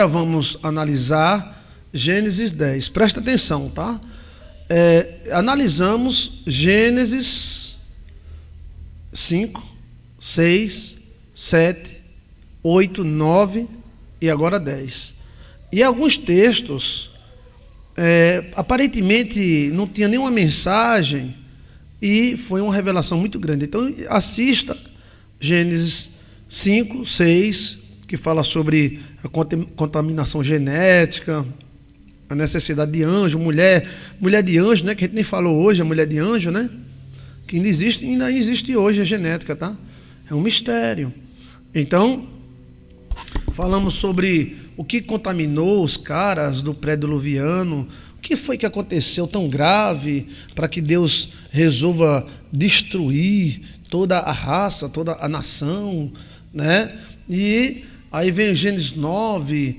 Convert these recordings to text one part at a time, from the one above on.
Vamos analisar Gênesis 10. Presta atenção, tá? Analisamos Gênesis 5, 6, 7, 8, 9 e agora 10. E alguns textos, aparentemente, não tinha nenhuma mensagem e foi uma revelação muito grande. Então, assista Gênesis 5, 6, que fala sobre a contaminação genética, a necessidade de anjo, mulher de anjo, né? Que a gente nem falou hoje, a mulher de anjo, né? Que ainda existe hoje a genética, tá? É um mistério. Então, falamos sobre o que contaminou os caras do pré-diluviano, o que foi que aconteceu tão grave para que Deus resolva destruir toda a raça, toda a nação, né? E aí vem o Gênesis 9,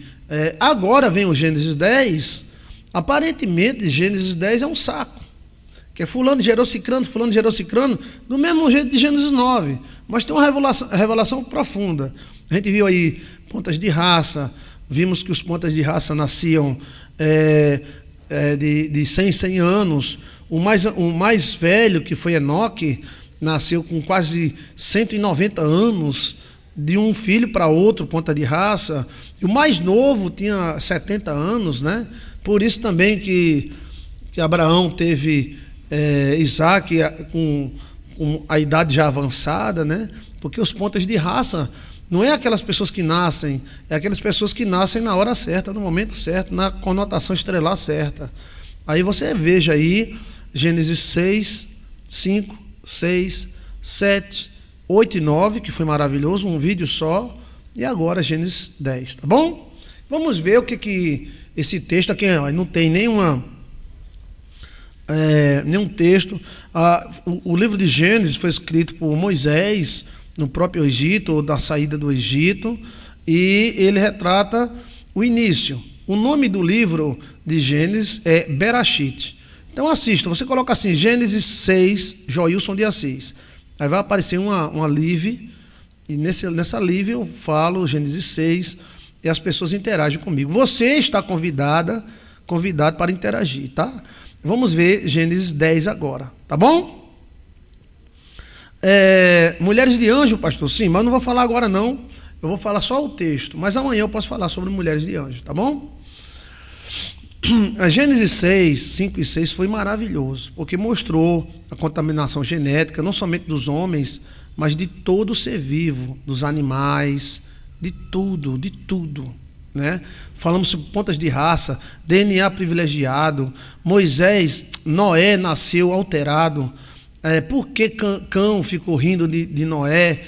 agora vem o Gênesis 10. Aparentemente, Gênesis 10 é um saco, que é fulano gerou cicrano, do mesmo jeito de Gênesis 9, mas tem uma revelação profunda. A gente viu aí pontas de raça, vimos que os pontas de raça nasciam de 100 anos. O mais velho, que foi Enoque, nasceu com quase 190 anos, de um filho para outro, ponta de raça. E o mais novo tinha 70 anos, né? Por isso também que Abraão teve Isaac com a idade já avançada, né? Porque os pontas de raça não é aquelas pessoas que nascem, é aquelas pessoas que nascem na hora certa, no momento certo, na conotação estelar certa. Aí você veja aí Gênesis 6, 5, 6, 7, 8 e 9, que foi maravilhoso, um vídeo só, e agora Gênesis 10, tá bom? Vamos ver o que esse texto aqui não tem nenhum texto. O livro de Gênesis foi escrito por Moisés no próprio Egito, ou da saída do Egito, e ele retrata o início. O nome do livro de Gênesis é Bereshit. Então assista, você coloca assim, Gênesis 6, Joilson de Assis. Aí vai aparecer uma live, e nessa live eu falo Gênesis 6, e as pessoas interagem comigo. Você está convidado para interagir, tá? Vamos ver Gênesis 10 agora, tá bom? Mulheres de anjo, pastor? Sim, mas não vou falar agora não, eu vou falar só o texto, mas amanhã eu posso falar sobre mulheres de anjo, tá bom? A Gênesis 6, 5 e 6 foi maravilhoso, porque mostrou a contaminação genética, não somente dos homens, mas de todo ser vivo, dos animais, de tudo, né? Falamos sobre pontas de raça, DNA privilegiado, Noé nasceu alterado. Por que Cão ficou rindo de Noé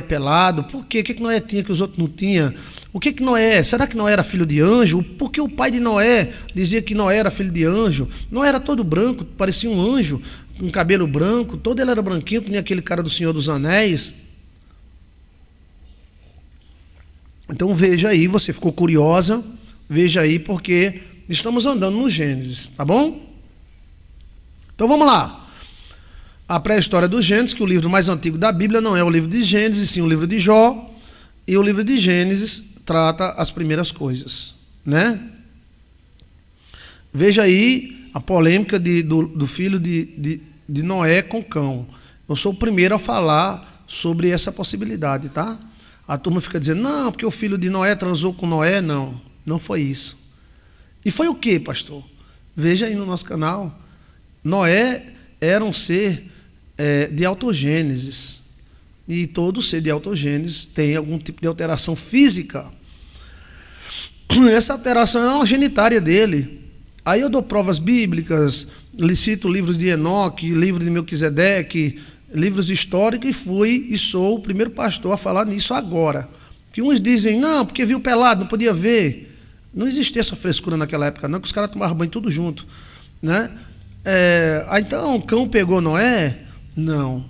pelado? Por que Noé tinha que os outros não tinham? O que Noé? Será que Noé era filho de anjo? Por que o pai de Noé dizia que Noé era filho de anjo? Noé era todo branco, parecia um anjo, com cabelo branco, todo ele era branquinho, que nem aquele cara do Senhor dos Anéis. Então veja aí, você ficou curiosa, veja aí, porque estamos andando no Gênesis, tá bom? Então vamos lá. A pré-história do Gênesis, que o livro mais antigo da Bíblia não é o livro de Gênesis, sim o livro de Jó, e o livro de Gênesis trata as primeiras coisas, né? Veja aí a polêmica do filho de Noé com Cão. Eu sou o primeiro a falar sobre essa possibilidade, tá? A turma fica dizendo, não, porque o filho de Noé transou com Noé. Não foi isso. E foi o que, pastor? Veja aí no nosso canal. Noé era um ser de autogênesis. E todo ser de autogênesis tem algum tipo de alteração física. Essa alteração é uma genitária dele. Aí eu dou provas bíblicas, cito livros de Enoque, livros de Melquisedeque, livros históricos, e sou o primeiro pastor a falar nisso agora. Que uns dizem, não, porque viu pelado, não podia ver. Não existia essa frescura naquela época, não, que os caras tomavam banho tudo junto, né? Então, Cão pegou Noé? Não.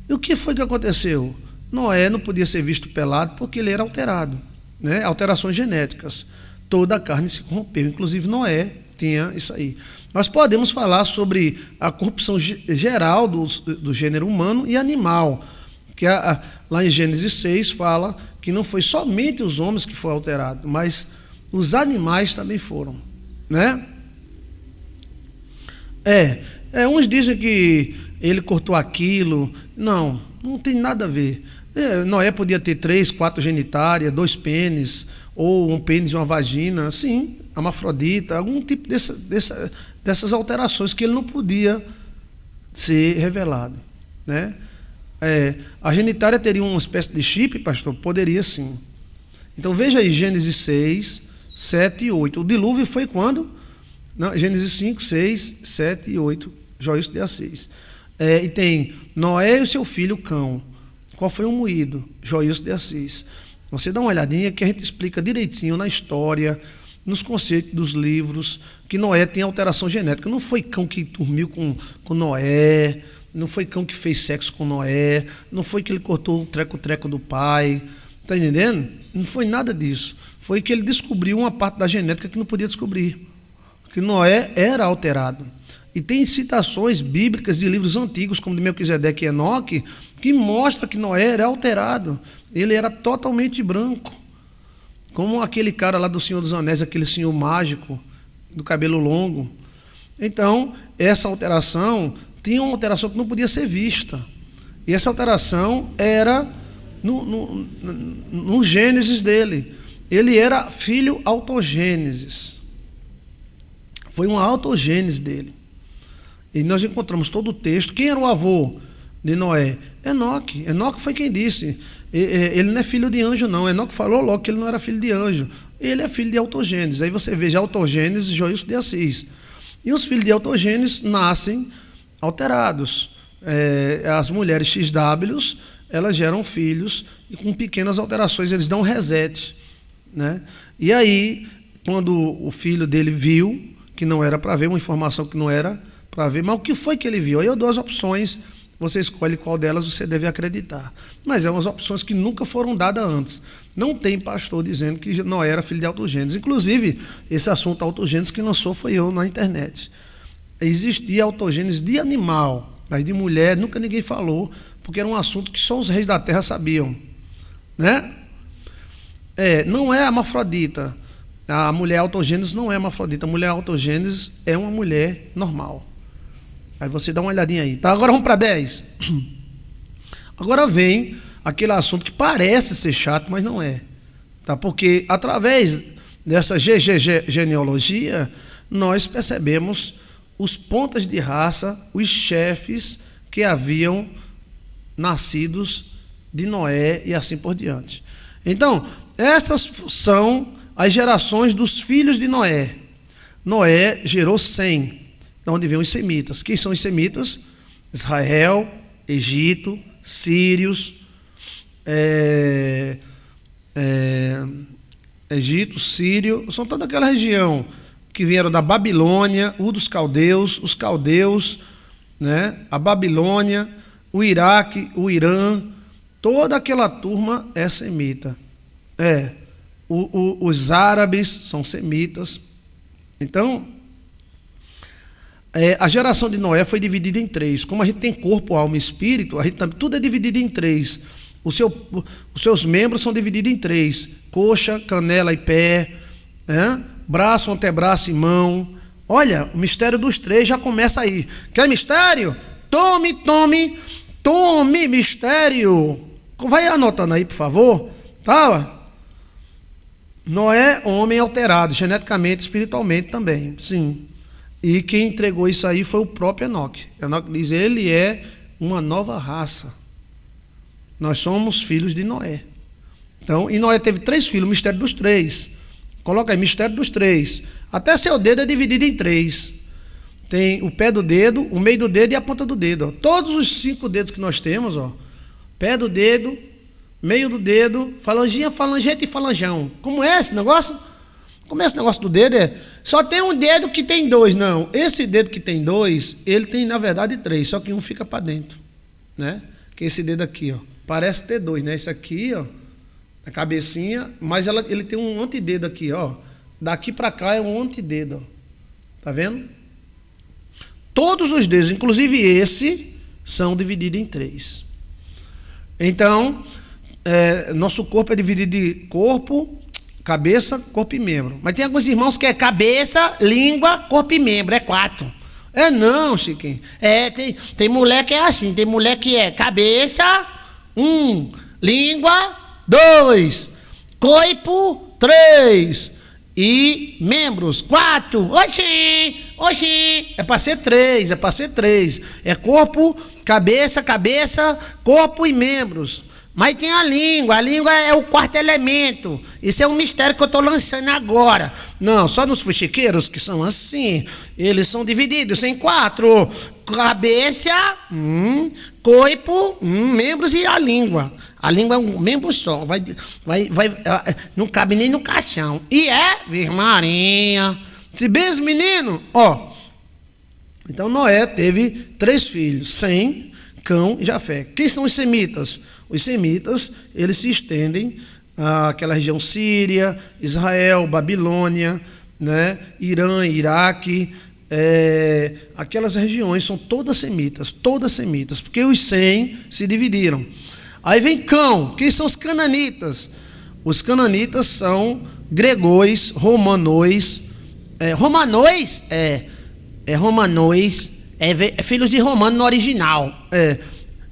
E o que foi que aconteceu? Noé não podia ser visto pelado porque ele era alterado, né? Alterações genéticas. Toda a carne se corrompeu, inclusive Noé tinha isso aí. Nós podemos falar sobre a corrupção geral do gênero humano e animal, que lá em Gênesis 6 fala que não foi somente os homens que foi alterado, mas os animais também foram, né? Uns dizem que ele cortou aquilo. Não tem nada a ver. Noé podia ter 3, 4 genitárias, 2 pênis, ou um pênis e uma vagina, sim, hermafrodita, algum tipo dessas alterações que ele não podia ser revelado, né? A genitária teria uma espécie de chip, pastor? Poderia sim. Então veja aí Gênesis 6, 7 e 8. O dilúvio foi quando? Não, Gênesis 5, 6, 7 e 8. Joilson de Assis. E tem Noé e o seu filho Cão. Qual foi o moído? Joilson de Assis. Você dá uma olhadinha que a gente explica direitinho na história, nos conceitos dos livros, que Noé tem alteração genética. Não foi Cão que dormiu com Noé, não foi Cão que fez sexo com Noé, não foi que ele cortou o treco-treco do pai. Está entendendo? Não foi nada disso. Foi que ele descobriu uma parte da genética que não podia descobrir. Que Noé era alterado. E tem citações bíblicas de livros antigos, como de Melquisedeque e Enoque, que mostra que Noé era alterado. Ele era totalmente branco. Como aquele cara lá do Senhor dos Anéis, aquele senhor mágico, do cabelo longo. Então, essa alteração tinha uma alteração que não podia ser vista. E essa alteração era no Gênesis dele. Ele era filho autogênesis. Foi uma autogênese dele. E nós encontramos todo o texto. Quem era o avô de Noé? Enoque. Enoque foi quem disse. Ele não é filho de anjo, não. Enoque falou logo que ele não era filho de anjo. Ele é filho de autogênese. Aí você veja autogênese, Joilson de Assis. E os filhos de autogênese nascem alterados. As mulheres XWs, elas geram filhos e com pequenas alterações eles dão reset, né? E aí, quando o filho dele viu que não era para ver, uma informação que não era para ver, mas o que foi que ele viu? Aí eu dou as opções, você escolhe qual delas você deve acreditar. Mas umas opções que nunca foram dadas antes. Não tem pastor dizendo que Noé era filho de autogênese. Inclusive, esse assunto autogênese que lançou foi eu na internet. Existia autogênese de animal, mas de mulher nunca ninguém falou, porque era um assunto que só os reis da terra sabiam, né? Não é hermafrodita. A mulher autogênese não é hermafrodita. A mulher autogênese é uma mulher normal. Aí você dá uma olhadinha aí. Tá, agora vamos para 10. Agora vem aquele assunto que parece ser chato, mas não é. Tá? Porque através dessa genealogia, nós percebemos os pontas de raça, os chefes que haviam nascidos de Noé e assim por diante. Então, essas são as gerações dos filhos de Noé. Noé gerou Sem, de onde vêm os semitas. Quem são os semitas? Israel, Egito, sírios, Egito, Sírio, são toda aquela região que vieram da Babilônia, dos caldeus, os caldeus, né? A Babilônia, o Iraque, o Irã, toda aquela turma é semita. Os árabes são semitas. Então, a geração de Noé foi dividida em 3. Como a gente tem corpo, alma e espírito, tudo é dividido em 3. Os seus membros são divididos em 3. Coxa, canela e pé, braço, antebraço e mão. Olha, o mistério dos 3 já começa aí. Quer mistério? Tome mistério. Vai anotando aí, por favor. Tá? Noé, homem alterado, geneticamente, espiritualmente também. Sim. E quem entregou isso aí foi o próprio Enoque. Enoque diz, ele é uma nova raça. Nós somos filhos de Noé. Então, e Noé teve 3 filhos, o mistério dos 3. Coloca aí, mistério dos 3. Até seu dedo é dividido em 3. Tem o pé do dedo, o meio do dedo e a ponta do dedo. Ó. Todos os 5 dedos que nós temos, ó, pé do dedo, meio do dedo, falanginha, falangete e falangão. Como é esse negócio? Como é esse negócio do dedo? Só tem um dedo que tem 2. Não, esse dedo que tem 2, ele tem na verdade 3, só que um fica para dentro, né? Que esse dedo aqui, ó, parece ter 2, né? Esse aqui, ó, a cabecinha, mas ele tem um antededo aqui, ó. Daqui para cá é um antededo, ó. Tá vendo? Todos os dedos, inclusive esse, são divididos em 3. Então, nosso corpo é dividido de corpo, cabeça, corpo e membro. Mas tem alguns irmãos que é cabeça, língua, corpo e membro, é 4. É não, Chiquinho. Tem mulher que é assim, tem mulher que é cabeça, 1, língua, 2, corpo, 3 e membros, 4. Oxi, é para ser 3, é corpo, cabeça, corpo e membros. Mas tem a língua é o 4º elemento. Isso é um mistério que eu estou lançando agora. Não, só nos fuxiqueiros que são assim, eles são divididos em 4: cabeça, corpo, membros e a língua. A língua é um membro só, não cabe nem no caixão. E Virgem Maria. Se bem os meninos, então Noé teve 3 filhos, Sem, Cão e Jafé. Quem são os semitas? Os semitas, eles se estendem àquela região Síria, Israel, Babilônia, né, Irã, Iraque, aquelas regiões são todas semitas, porque os 100 se dividiram. Aí vem Cão. Quem são os cananitas? Os cananitas são gregões, romanões. Romanões é filhos de romano no original.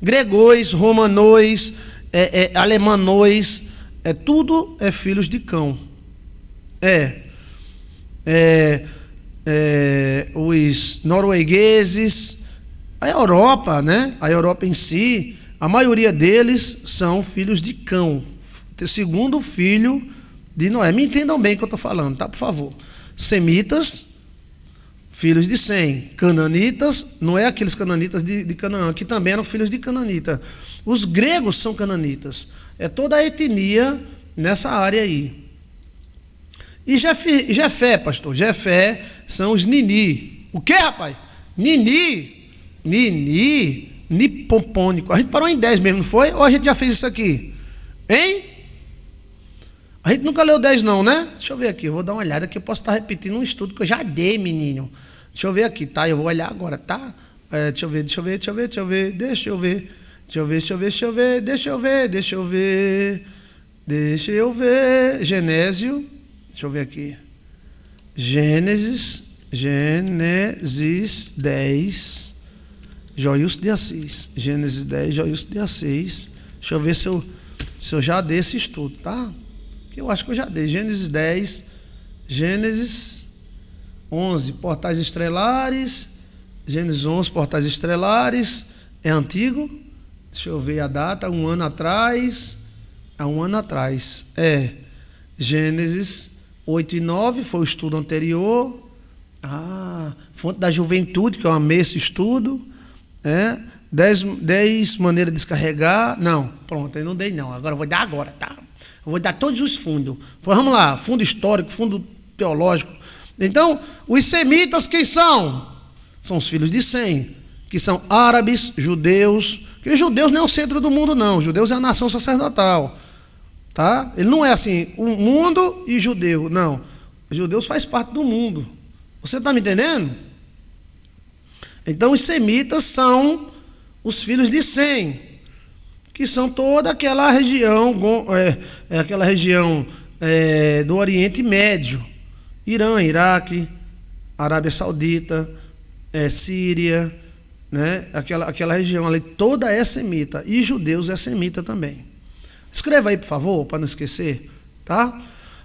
Gregões, romanões, alemanões, tudo é filhos de Cão. Os noruegueses, a Europa, né? A Europa em si, a maioria deles são filhos de Cão, segundo filho de Noé. Me entendam bem o que eu estou falando, tá? Por favor. Semitas, filhos de Sem. Cananitas, não é aqueles cananitas de Canaã, que também eram filhos de Cananita. Os gregos são cananitas. É toda a etnia nessa área aí. E Jefé, pastor? Jefé são os Nini. O que, rapaz? Nipopônico. A gente parou em 10 mesmo, não foi? Ou a gente já fez isso aqui? Hein? A gente nunca leu 10 não, né? Deixa eu ver aqui, eu vou dar uma olhada que eu posso estar repetindo um estudo que eu já dei, menino. Deixa eu ver aqui, tá? Eu vou olhar agora, tá? Deixa eu ver. Genésio. Deixa eu ver aqui. Gênesis 10. Joilson de Assis. Gênesis 10, Joilson de Assis. Deixa eu ver se eu já dei esse estudo, tá? Que eu acho que eu já dei. Gênesis 10, Gênesis 11, portais estrelares. Gênesis 11, portais estrelares. É antigo? Deixa eu ver a data. Há um ano atrás. Gênesis 8 e 9 foi o estudo anterior. Fonte da Juventude, que eu amei esse estudo. 10 maneiras de descarregar. Não, pronto, eu não dei não. Agora eu vou dar agora, tá? Eu vou dar todos os fundos. Vamos lá, fundo histórico, fundo teológico. Então, os semitas quem são? São os filhos de Sem, que são árabes, judeus. Que os judeus não é o centro do mundo, não. Os judeus é a nação sacerdotal. Tá? Ele não é assim, o mundo e judeu. Não. Os judeus faz parte do mundo. Você está me entendendo? Então, os semitas são os filhos de Sem, que são toda aquela região, do Oriente Médio, Irã, Iraque, Arábia Saudita, Síria, né? Aquela região ali, toda é semita, e judeus é semita também. Escreva aí, por favor, para não esquecer, tá?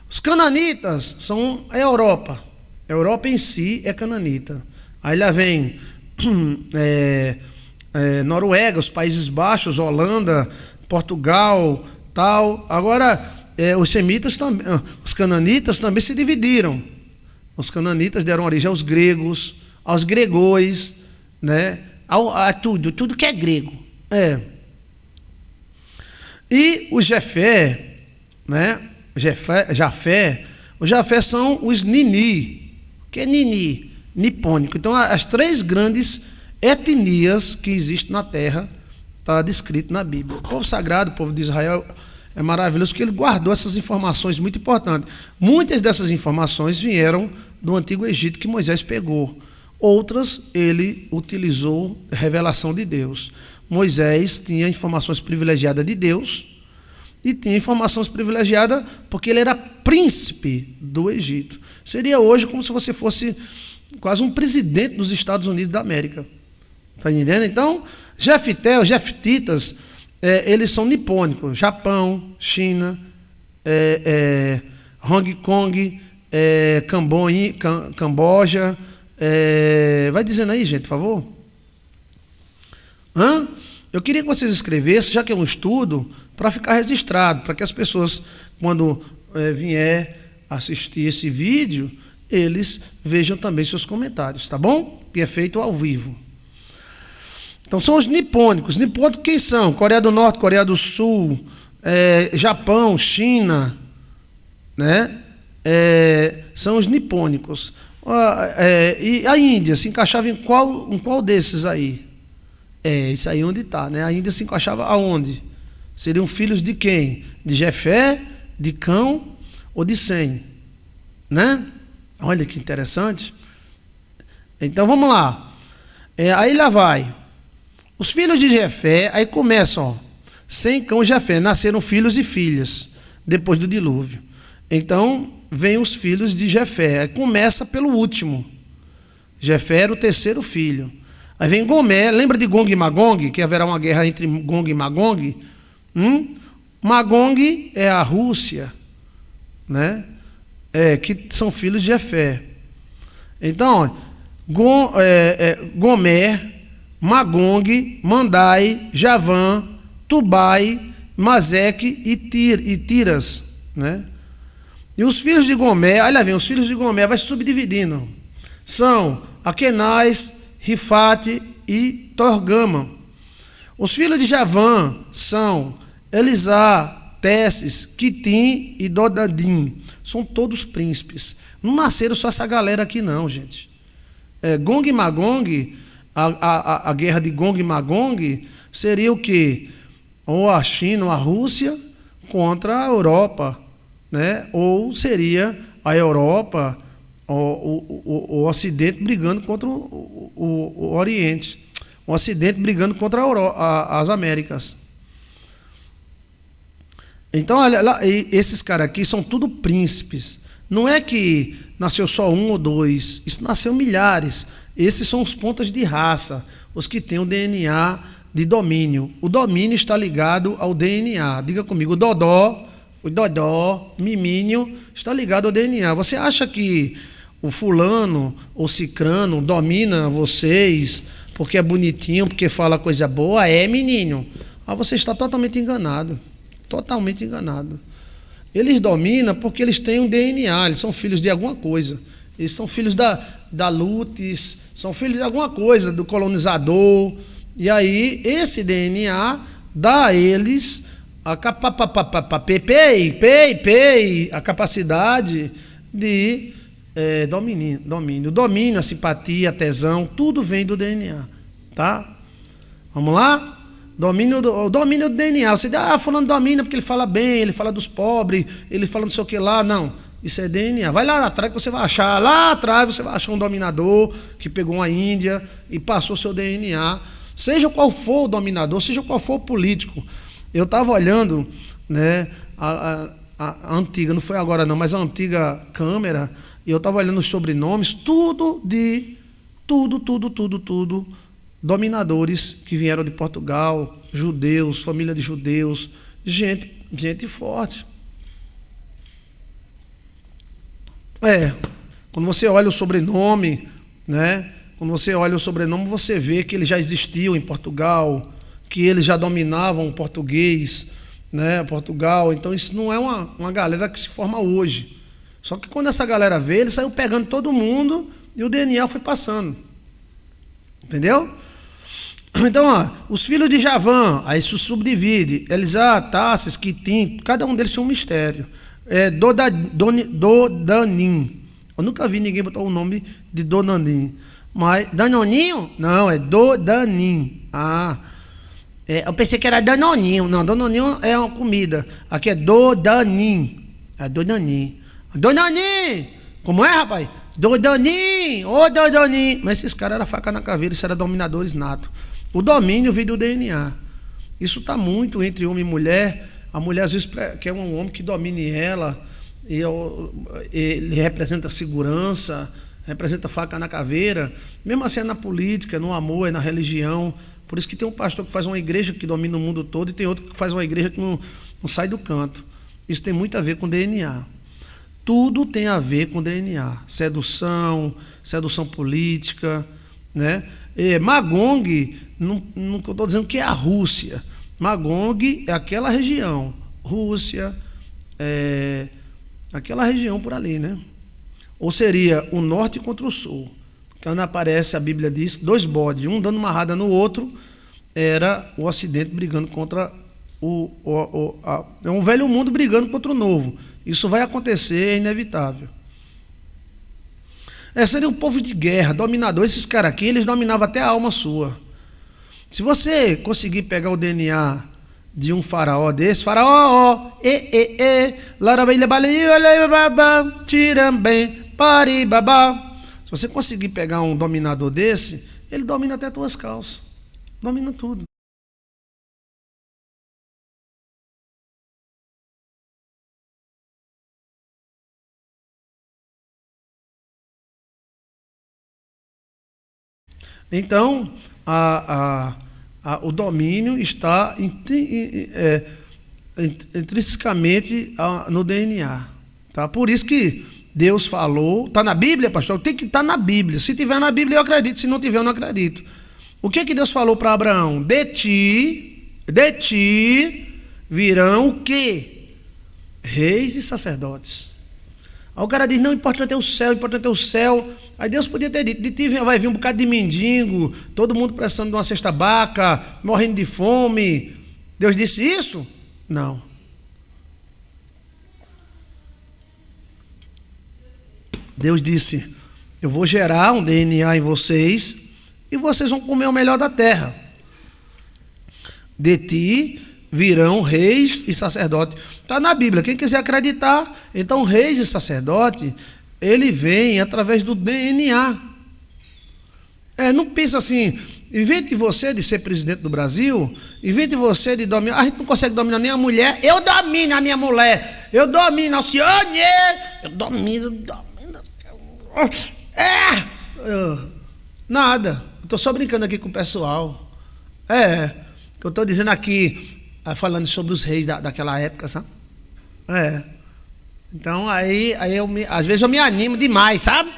Os cananitas são a Europa. A Europa em si é cananita. Aí lá vem Noruega, os Países Baixos, Holanda, Portugal, tal. Agora, os semitas também, os cananitas também se dividiram. Os cananitas deram origem aos gregos, aos gregões, né? A tudo que é grego. E o Jefé, né? Os Jafé são os Nini. O que é Nini? Nipônico. Então, as 3 grandes etnias que existem na terra está descrito na Bíblia. O povo sagrado, o povo de Israel, é maravilhoso porque ele guardou essas informações muito importantes. Muitas dessas informações vieram do Antigo Egito que Moisés pegou. Outras ele utilizou revelação de Deus. Moisés tinha informações privilegiadas de Deus e tinha informações privilegiadas porque ele era príncipe do Egito. Seria hoje como se você fosse quase um presidente dos Estados Unidos da América. Está entendendo? Então, Jefté, os jeftitas, eles são nipônicos. Japão, China, Hong Kong, Camboja. Vai dizendo aí, gente, por favor. Eu queria que vocês escrevessem, já que é um estudo, para ficar registrado, para que as pessoas, quando vier assistir esse vídeo, eles vejam também seus comentários, tá bom? Que é feito ao vivo. Então são os nipônicos. Nipônicos quem são? Coreia do Norte, Coreia do Sul, Japão, China, né? São os nipônicos. E a Índia se encaixava em qual desses aí? Isso aí onde está, né? A Índia se encaixava aonde? Seriam filhos de quem? De Jefé, de Cão ou de Sem, né? Olha que interessante. Então vamos lá. Aí lá vai. Os filhos de Jefé, aí começam, ó. Sem, Cão e Jefé nasceram filhos e filhas depois do dilúvio. Então vem os filhos de Jefé. Aí começa pelo último. Jefé era o terceiro filho. Aí vem Gomé, lembra de Gong e Magong, que haverá uma guerra entre Gong e Magong? Magong é a Rússia, né? Que são filhos de Jefé. Então, Gomé, Magong, Mandai, Javã, Tubai, Mazeque e Tiras, né? E os filhos de Gomé, aí lá vem, os filhos de Gomé vai se subdividindo. São Aquenais, Rifate e Torgama. Os filhos de Javã são Elisá, Tesses, Quitim e Dodadim. São todos príncipes. Não nasceram só essa galera aqui não, gente. Gong e Magong, a guerra de Gong e Magong seria o quê? Ou a China ou a Rússia contra a Europa, né? Ou seria a Europa, o Ocidente brigando contra o Oriente, o Ocidente brigando contra as Américas. Então, olha lá, esses caras aqui são tudo príncipes. Não é que nasceu só um ou dois, isso nasceu milhares. Esses são os pontas de raça, os que têm o DNA de domínio. O domínio está ligado ao DNA. Diga comigo, o Dodó, Mimínio, está ligado ao DNA. Você acha que o fulano ou cicrano domina vocês porque é bonitinho, porque fala coisa boa? Menino. Você está totalmente enganado. Totalmente enganado. Eles dominam porque eles têm um DNA, eles são filhos de alguma coisa. Eles são filhos da Lutes, são filhos de alguma coisa, do colonizador. E aí, esse DNA dá a eles a capacidade de domínio. Domínio, a simpatia, a tesão, tudo vem do DNA. Tá? Vamos lá? O domínio do DNA. Você diz, fulano domina porque ele fala bem, ele fala dos pobres, ele fala não sei o que lá. Não, isso é DNA. Vai lá atrás que você vai achar. Lá atrás você vai achar um dominador que pegou uma Índia e passou seu DNA. Seja qual for o dominador, seja qual for o político. Eu estava olhando, né, a antiga, não foi agora não, mas a antiga Câmara, e eu estava olhando os sobrenomes, tudo dominadores que vieram de Portugal, judeus, família de judeus, gente forte. Quando você olha o sobrenome, né? Quando você olha o sobrenome, você vê que eles já existiam em Portugal, que eles já dominavam o português, né? Portugal. Então isso não é uma galera que se forma hoje. Só que quando essa galera veio, ele saiu pegando todo mundo e o DNA foi passando. Entendeu? Então, os filhos de Javã, aí se subdivide. Elisá, Tasses, Quitim, cada um deles tinha um mistério. Dodanim. Eu nunca vi ninguém botar o nome de Dodanim. Mas, Danoninho? Não, é Dodanim. Eu pensei que era Danoninho. Não, Danoninho é uma comida. Aqui é Dodanim. Dodanim. Dodanim! Como é, rapaz? Dodanim! Dodanim! Mas esses caras eram faca na caveira, isso era dominadores natos. O domínio veio do DNA. Isso está muito entre homem e mulher. A mulher às vezes quer um homem que domine ela ele representa segurança, representa faca na caveira. Mesmo assim é na política, é no amor, é na religião. Por isso que tem um pastor que faz uma igreja que domina o mundo todo e tem outro que faz uma igreja que não sai do canto. Isso tem muito a ver com DNA. Tudo tem a ver com DNA. Sedução política, né? Magog, não estou dizendo que é a Rússia. Magog é aquela região. Rússia, aquela região por ali, né? Ou seria o norte contra o sul. Quando aparece, a Bíblia diz, 2 bodes, um dando uma rada no outro, era o Ocidente brigando contra é um velho mundo brigando contra o novo. Isso vai acontecer, é inevitável. Seria um povo de guerra, dominador. Esses caras aqui, eles dominavam até a alma sua. Se você conseguir pegar o DNA de um faraó desse, faraó, se você conseguir pegar um dominador desse, ele domina até tuas calças, domina tudo. Então, o domínio está intrinsecamente no DNA. Tá? Por isso que Deus falou, está na Bíblia, pastor? Tem que estar na Bíblia. Se tiver na Bíblia, eu acredito. Se não tiver, eu não acredito. O que Deus falou para Abraão? De ti virão o quê? Reis e sacerdotes. Aí o cara diz, não, importante é o céu, importante é o céu. Aí Deus podia ter dito, de ti vai vir um bocado de mendigo, todo mundo precisando de uma cesta básica, morrendo de fome. Deus disse isso? Não. Deus disse, eu vou gerar um DNA em vocês e vocês vão comer o melhor da terra. De ti virão reis e sacerdotes. Está na Bíblia, quem quiser acreditar, então reis e sacerdotes, ele vem através do DNA. Não pensa assim, em vez de você de ser presidente do Brasil, em vez de você de dominar, a gente não consegue dominar nem a mulher, eu domino a minha mulher, eu domino a Alcione, eu domino. Nada, estou só brincando aqui com o pessoal. Eu estou dizendo aqui, falando sobre os reis daquela época, sabe? Então, às vezes eu me animo demais, sabe?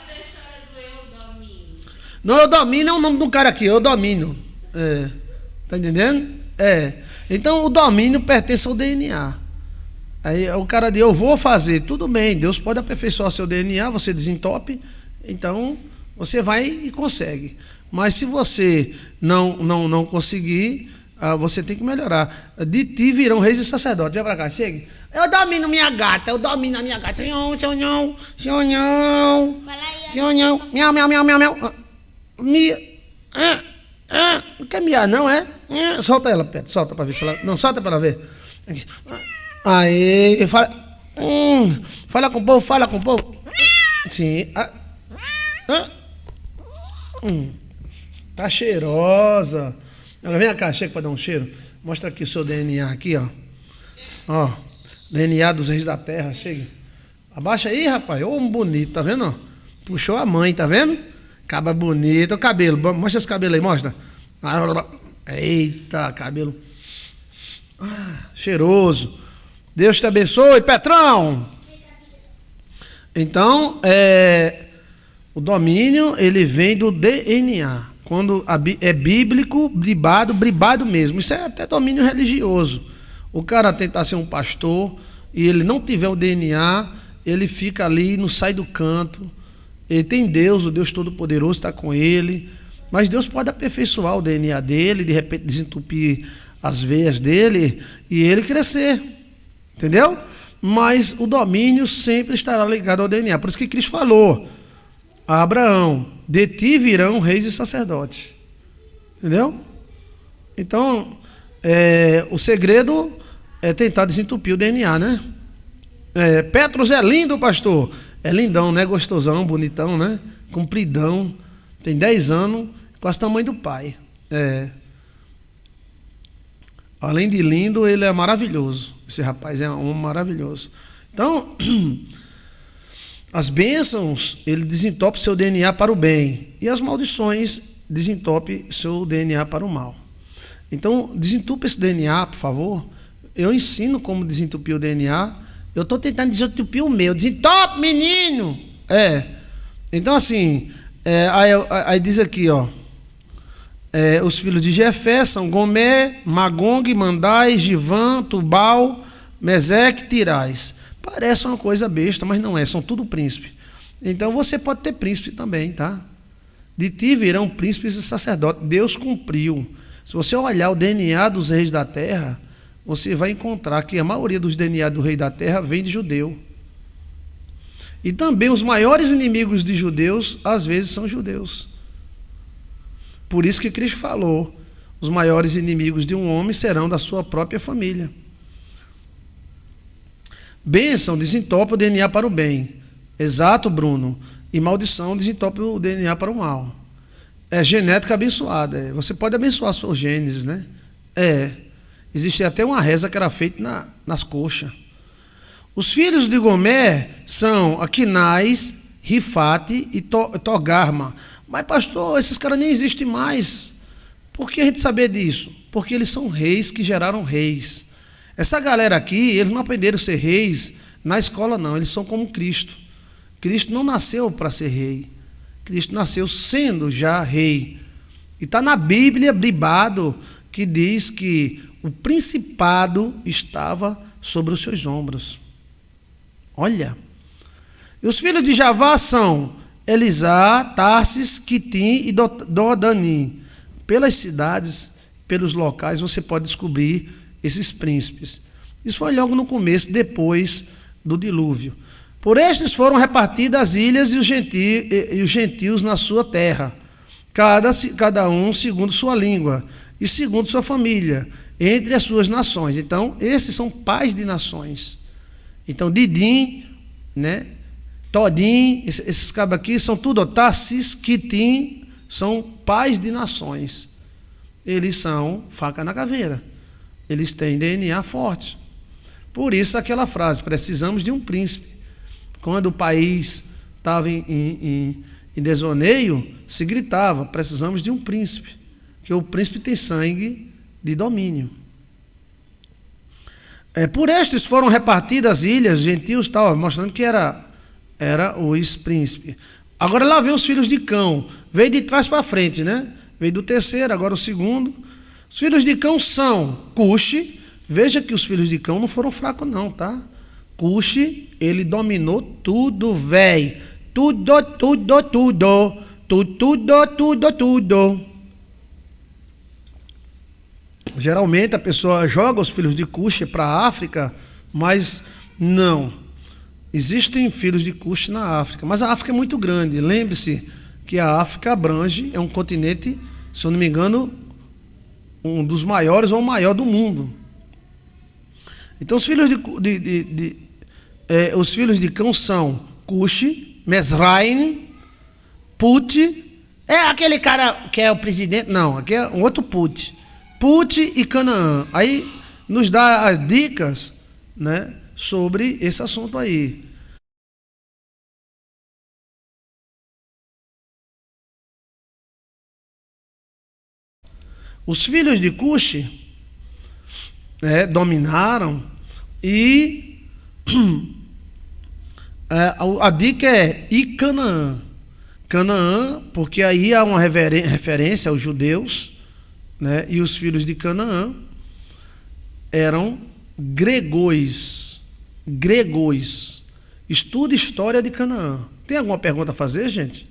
Não, eu domino é o nome do cara aqui, eu domino. Tá entendendo? Então, o domínio pertence ao DNA. Aí o cara diz, eu vou fazer, tudo bem, Deus pode aperfeiçoar seu DNA, você desentope, então você vai e consegue. Mas se você não conseguir, você tem que melhorar. De ti virão reis e sacerdotes. Vem pra cá, chegue. Eu domino minha gata, eu domino a minha gata. Xonhão, xonhão, xonhão, xonhão, miau, miau, miau, miau, miau. Não quer miar, não, é? Solta ela, Pedro, solta pra ver se ela... Não, solta pra ela ver. Aí, fala com o povo, fala com o povo. Sim. Tá cheirosa. Vem cá, chega para dar um cheiro. Mostra aqui o seu DNA aqui, ó. DNA dos reis da terra, chega. Abaixa aí, rapaz. Ô, bonito, tá vendo? Puxou a mãe, tá vendo? Caba bonito. O cabelo, mostra esse cabelo aí, mostra. Eita, cabelo. Cheiroso. Deus te abençoe, Petrão. Então, o domínio, ele vem do DNA. Quando é bíblico, bribado mesmo. Isso é até domínio religioso. O cara tentar ser um pastor e ele não tiver o DNA, ele fica ali, não sai do canto. Ele tem Deus, o Deus Todo-Poderoso está com ele. Mas Deus pode aperfeiçoar o DNA dele, de repente desentupir as veias dele e ele crescer. Entendeu? Mas o domínio sempre estará ligado ao DNA. Por isso que Cristo falou a Abraão, de ti virão reis e sacerdotes. Entendeu? Então, o segredo é tentar desentupir o DNA, né? Petros é lindo, pastor. É lindão, né? Gostosão, bonitão, né? Compridão. Tem 10 anos, quase o tamanho do pai. Além de lindo, ele é maravilhoso. Esse rapaz é um maravilhoso. Então, As bênçãos, ele desentope seu DNA para o bem. E as maldições, desentope seu DNA para o mal. Então, desentupe esse DNA, por favor. Eu ensino como desentupir o DNA. Eu estou tentando desentupir o meu. Desentope, menino! Então, assim, aí diz aqui, ó. Os filhos de Jefé são Gomé, Magong, Mandai, Givan, Tubal, Meseque, Tirais. Parece uma coisa besta, mas não é, são tudo príncipe. Então você pode ter príncipe também, tá? De ti virão príncipes e sacerdotes. Deus cumpriu. Se você olhar o DNA dos reis da terra, você vai encontrar que a maioria dos DNA do rei da terra vem de judeu. E também os maiores inimigos de judeus, às vezes, são judeus. Por isso que Cristo falou, os maiores inimigos de um homem serão da sua própria família. Bênção desentope o DNA para o bem. Exato, Bruno. E maldição desentope o DNA para o mal. É genética abençoada. Você pode abençoar seus genes, né? Existe até uma reza que era feita nas coxas. Os filhos de Gomé são Aquinais, Rifate e Togarma. Mas, pastor, esses caras nem existem mais. Por que a gente saber disso? Porque eles são reis que geraram reis. Essa galera aqui, eles não aprenderam a ser reis na escola, não. Eles são como Cristo. Cristo não nasceu para ser rei. Cristo nasceu sendo já rei. E está na Bíblia, bribado, que diz que o principado estava sobre os seus ombros. Olha. E os filhos de Javá são Elisá, Tarsis, Quitim e Dodanim. Pelas cidades, pelos locais, você pode descobrir esses príncipes. Isso foi logo no começo, depois do dilúvio. Por estes foram repartidas as ilhas e os gentios na sua terra, cada um segundo sua língua e segundo sua família, entre as suas nações. Então, esses são pais de nações. Então, Didim, né? Todim, esses cabos aqui são tudo, Tarsis, Quitim, são pais de nações. Eles são faca na caveira. Eles têm DNA forte. Por isso aquela frase, precisamos de um príncipe. Quando o país estava em desoneio, se gritava, precisamos de um príncipe. Porque o príncipe tem sangue de domínio. Por estes foram repartidas as ilhas, gentios, tal, mostrando que era os príncipes. Agora lá vem os filhos de Cão. Veio de trás para frente, né? Veio do terceiro, agora o segundo. Os filhos de Cão são Cuxi. Veja que os filhos de Cão não foram fracos não, tá? Cuxi, ele dominou tudo, velho. Tudo. Geralmente a pessoa joga os filhos de Cuxi para a África, mas não. Existem filhos de Cuxi na África, mas a África é muito grande. Lembre-se que a África abrange, é um continente, se eu não me engano, um dos maiores ou o maior do mundo. Então os filhos de Cão são Cuxi, Mesraim, Put. É aquele cara que é o presidente? Não, aqui é um outro Put. Put e Canaã. Aí nos dá as dicas, né, sobre esse assunto aí. Os filhos de Cuxi dominaram e a dica é e Canaã. Canaã, porque aí há uma referência aos judeus, né? E os filhos de Canaã eram gregos. Estuda a história de Canaã. Tem alguma pergunta a fazer, gente?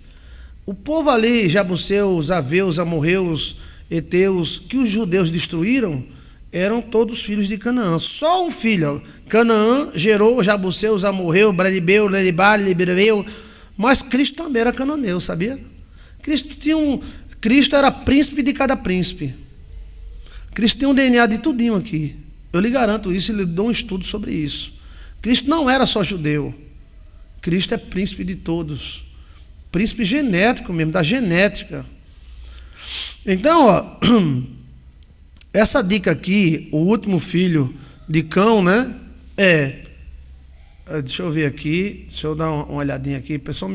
O povo ali, Jabuseus, Aveus, Amorreus, Eteus, que os judeus destruíram, eram todos filhos de Canaã. Só um filho. Canaã gerou Jabuseus, Amorreu, Bradibeu, Leribá, Libereu. Mas Cristo também era cananeu, sabia? Cristo era príncipe de cada príncipe. Cristo tem um DNA de tudinho aqui. Eu lhe garanto isso e lhe dou um estudo sobre isso. Cristo não era só judeu. Cristo é príncipe de todos. Príncipe genético mesmo, da genética. Então, ó, essa dica aqui, o último filho de Cão, né? Deixa eu ver aqui, deixa eu dar uma olhadinha aqui, pessoal.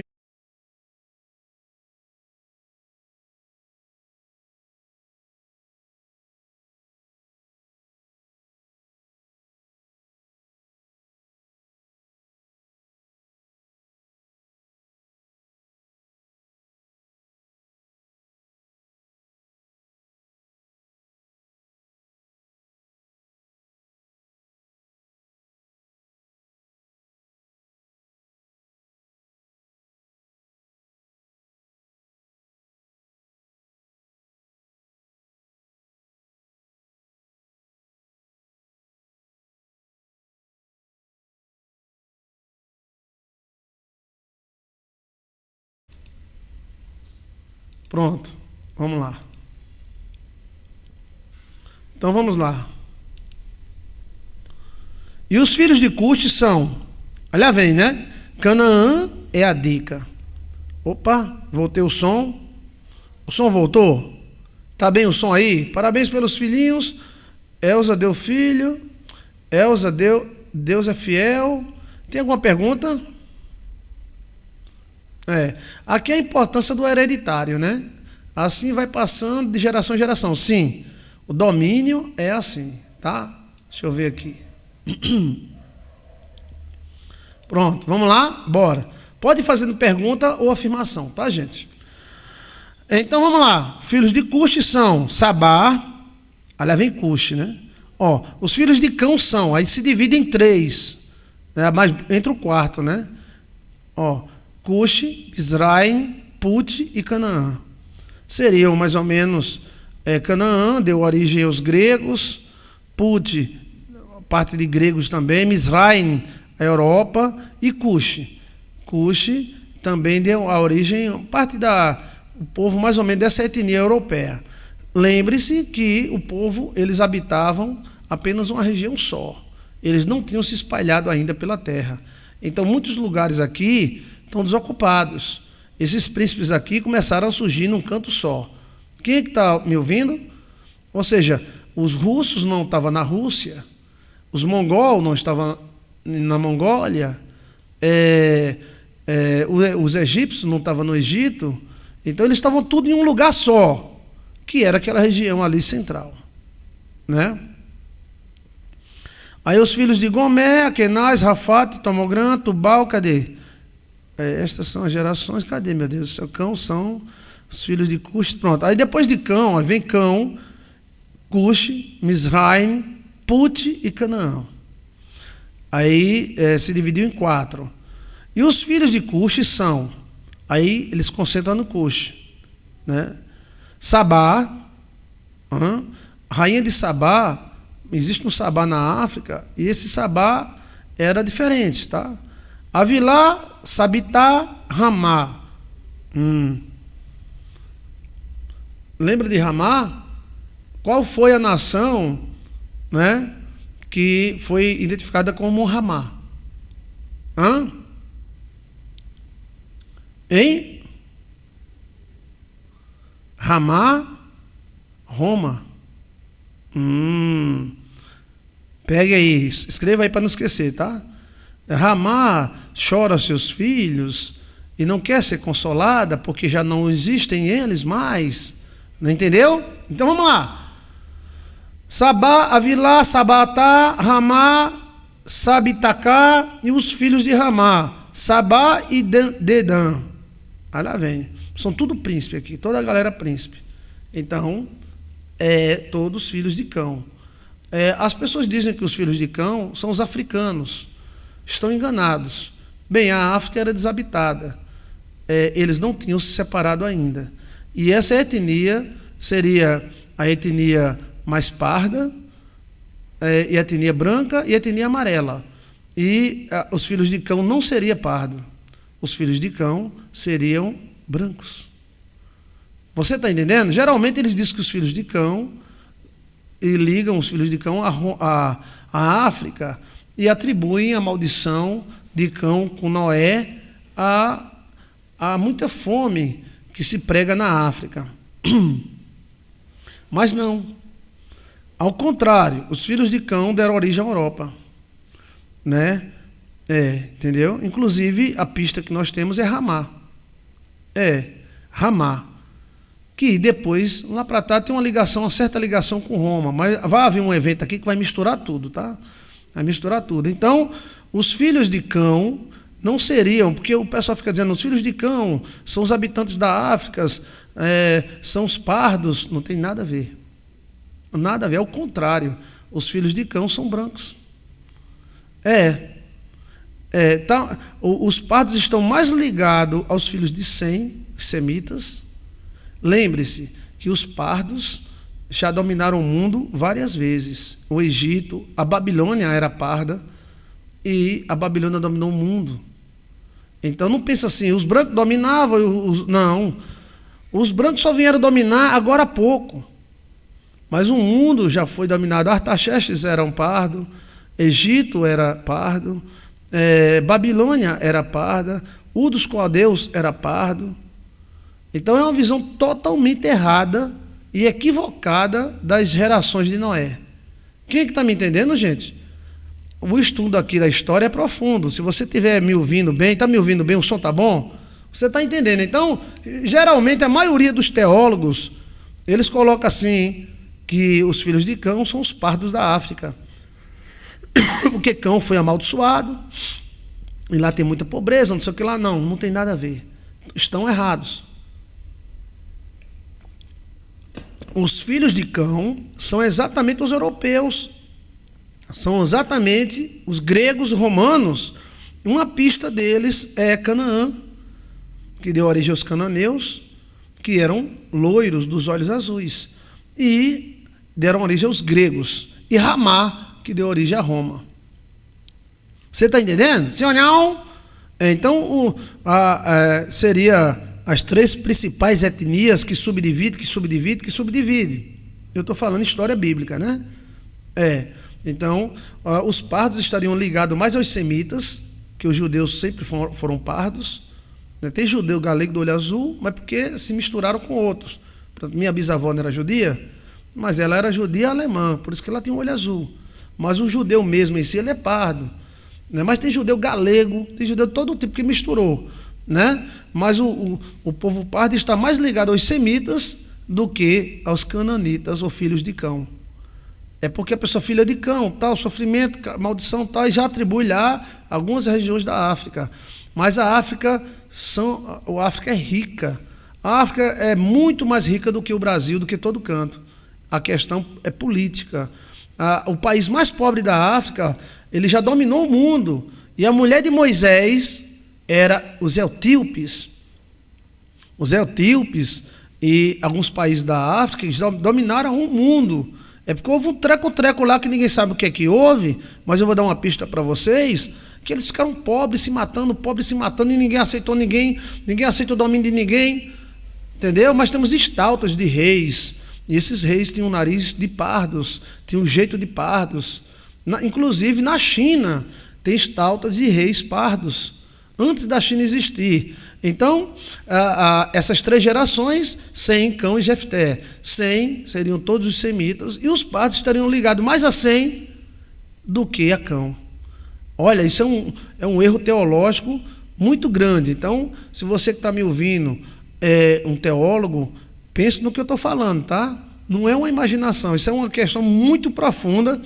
Pronto, vamos lá. Então vamos lá. E os filhos de Cush são, olha bem, né? Canaã é a dica. Opa, voltei o som. O som voltou? Tá bem o som aí? Parabéns pelos filhinhos. Elza deu filho. Elza deu. Deus é fiel. Tem alguma pergunta? Aqui é a importância do hereditário, né? Assim vai passando de geração em geração. Sim, o domínio é assim, tá? Deixa eu ver aqui. Pronto, vamos lá? Bora. Pode ir fazendo pergunta ou afirmação, tá, gente? Então vamos lá. Filhos de Cush são Sabá. Olha, vem Cush, né? Ó, os filhos de Cão são, aí se divide em 3, né? Mas entre o quarto, né? Ó, Cush, Israel, Put e Canaã. Seriam mais ou menos Canaã, deu origem aos gregos, Put, parte de gregos também, Mizraim, a Europa, e Cush. Cush também deu a origem, parte o povo mais ou menos dessa etnia europeia. Lembre-se que o povo, eles habitavam apenas uma região só. Eles não tinham se espalhado ainda pela terra. Então, muitos lugares aqui estão desocupados. Esses príncipes aqui começaram a surgir num canto só. Quem é que está me ouvindo? Ou seja, os russos não estavam na Rússia, os mongol não estavam na Mongólia, os egípcios não estavam no Egito. Então eles estavam tudo em um lugar só, que era aquela região ali central, né? Aí os filhos de Gomé, Kenaz, Rafate, Tomogran, Tubal, cadê? Estas são as gerações, cadê, meu Deus? O seu Cão são os filhos de Cush, pronto. Aí depois de Cão, aí vem Cão, Cush, Mizraim, Put e Canaã. Aí se dividiu em 4. E os filhos de Cush são, aí eles concentram no Cush, né? Sabá, rainha de Sabá, existe um Sabá na África, e esse Sabá era diferente, tá? Avilá, Sabitá, Ramá. Lembra de Ramá? Qual foi a nação, né, que foi identificada como Ramá? Hein? Ramá, Roma. Pegue aí, escreva aí para não esquecer, tá? Ramá chora seus filhos e não quer ser consolada porque já não existem eles mais. Não entendeu? Então vamos lá. Sabá, Avilá, Sabatá, Ramá, Sabitacá e os filhos de Ramá, Sabá e Dedã. Aí lá vem. São tudo príncipe aqui, toda a galera príncipe. Então, todos filhos de Cão. As pessoas dizem que os filhos de Cão são os africanos. Estão enganados. Bem, a África era desabitada. Eles não tinham se separado ainda. E essa etnia seria a etnia mais parda, e a etnia branca e a etnia amarela. E os filhos de Cão não seriam pardo. Os filhos de Cão seriam brancos. Você está entendendo? Geralmente eles dizem que os filhos de Cão, e ligam os filhos de Cão à África, e atribuem a maldição de Cão com Noé a muita fome que se prega na África. Mas não. Ao contrário, os filhos de Cão deram origem à Europa, né? Entendeu? Inclusive, a pista que nós temos é Ramá. Ramá. Que depois, lá para trás, tem uma certa ligação com Roma. Mas vai haver um evento aqui que vai misturar tudo, tá? Vai misturar tudo. Então, os filhos de Cão não seriam, porque o pessoal fica dizendo, os filhos de Cão são os habitantes da África, são os pardos. Não tem nada a ver. Nada a ver, é o contrário. Os filhos de Cão são brancos. Os pardos estão mais ligados aos filhos de Sem, semitas. Lembre-se que os pardos já dominaram o mundo várias vezes. O Egito, a Babilônia era parda e a Babilônia dominou o mundo. Então não pensa assim, os brancos dominavam, não. Os brancos só vieram dominar agora há pouco. Mas o mundo já foi dominado. Artaxerxes era um pardo, Egito era pardo, Babilônia era parda, Ur dos Caldeus era pardo. Então é uma visão totalmente errada e equivocada das gerações de Noé. Quem é que está me entendendo, gente? O estudo aqui da história é profundo. Se você estiver me ouvindo bem, está me ouvindo bem, o som está bom? Você está entendendo? Então, geralmente a maioria dos teólogos, eles colocam assim, que os filhos de Cão são os pardos da África. Porque Cão foi amaldiçoado, e lá tem muita pobreza, não sei o que lá. Não tem nada a ver. Estão errados. Os filhos de Cão são exatamente os europeus, são exatamente os gregos, romanos. Uma pista deles é Canaã, que deu origem aos cananeus, que eram loiros dos olhos azuis, e deram origem aos gregos, e Ramá, que deu origem a Roma. Você está entendendo? Sim ou não? Então, seria as três principais etnias que subdividem. Eu estou falando história bíblica, né? Então, os pardos estariam ligados mais aos semitas, que os judeus sempre foram pardos. Tem judeu galego do olho azul, mas porque se misturaram com outros. Minha bisavó não era judia, mas ela era judia alemã, por isso que ela tinha um olho azul. Mas o judeu mesmo em si, ele é pardo. Mas tem judeu galego, tem judeu de todo tipo que misturou, né? Mas o povo pardo está mais ligado aos semitas do que aos cananitas ou filhos de Cão. É porque a pessoa filha de Cão, tal, sofrimento, maldição, tal, e já atribui lá algumas regiões da África. Mas a África é rica. A África é muito mais rica do que o Brasil, do que todo canto. A questão é política. O país mais pobre da África, ele já dominou o mundo. E a mulher de Moisés era os etíopes. Os etíopes e alguns países da África dominaram o mundo. É porque houve um treco-treco lá que ninguém sabe o que é que houve, mas eu vou dar uma pista para vocês, que eles ficaram pobres se matando, e ninguém aceitou ninguém aceitou o domínio de ninguém, entendeu? Mas temos estátuas de reis, e esses reis tinham um nariz de pardos, tinham um jeito de pardos. Inclusive na China tem estátuas de reis pardos, antes da China existir. Então, essas três gerações, Sem, Cão e Jefté. Sem seriam todos os semitas, e os pardos estariam ligados mais a Sem do que a Cão. Olha, isso é um erro teológico muito grande. Então, se você que está me ouvindo é um teólogo, pense no que eu estou falando, tá? Não é uma imaginação, isso é uma questão muito profunda.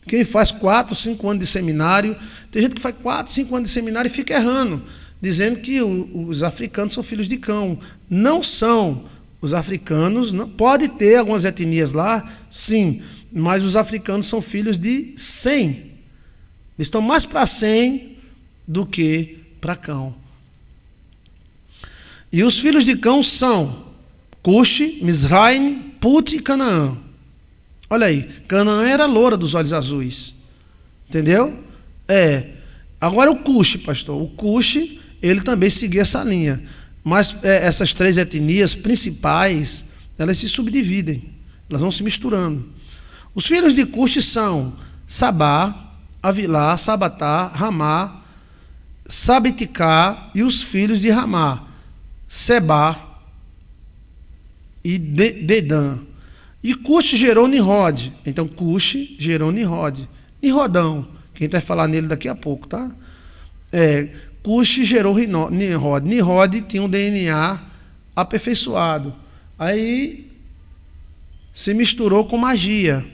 Quem faz 4, 5 anos de seminário, tem gente que faz 4, 5 anos de seminário e fica errando, dizendo que os africanos são filhos de Cão. Não são. Os africanos, pode ter algumas etnias lá, sim, mas os africanos são filhos de Sem. Eles estão mais para Sem do que para Cão. E os filhos de Cão são Cuxi, Mizraim, Put e Canaã. Olha aí, Canaã era loura dos olhos azuis. Entendeu? Agora o Cuxi, pastor. O Cuxi, ele também seguia essa linha. Mas essas três etnias principais, elas se subdividem. Elas vão se misturando. Os filhos de Cuxi são Sabá, Avilá, Sabatá, Ramá, Sabiticá, e os filhos de Ramá, Sebá e Dedã. E Cuxi gerou Nimrod. Então Cuxi gerou Nimrod. Nimrodão, quem vai falar nele daqui a pouco, tá? Cuxi gerou Nimrod. Nimrod tinha um DNA aperfeiçoado. Aí se misturou com magia.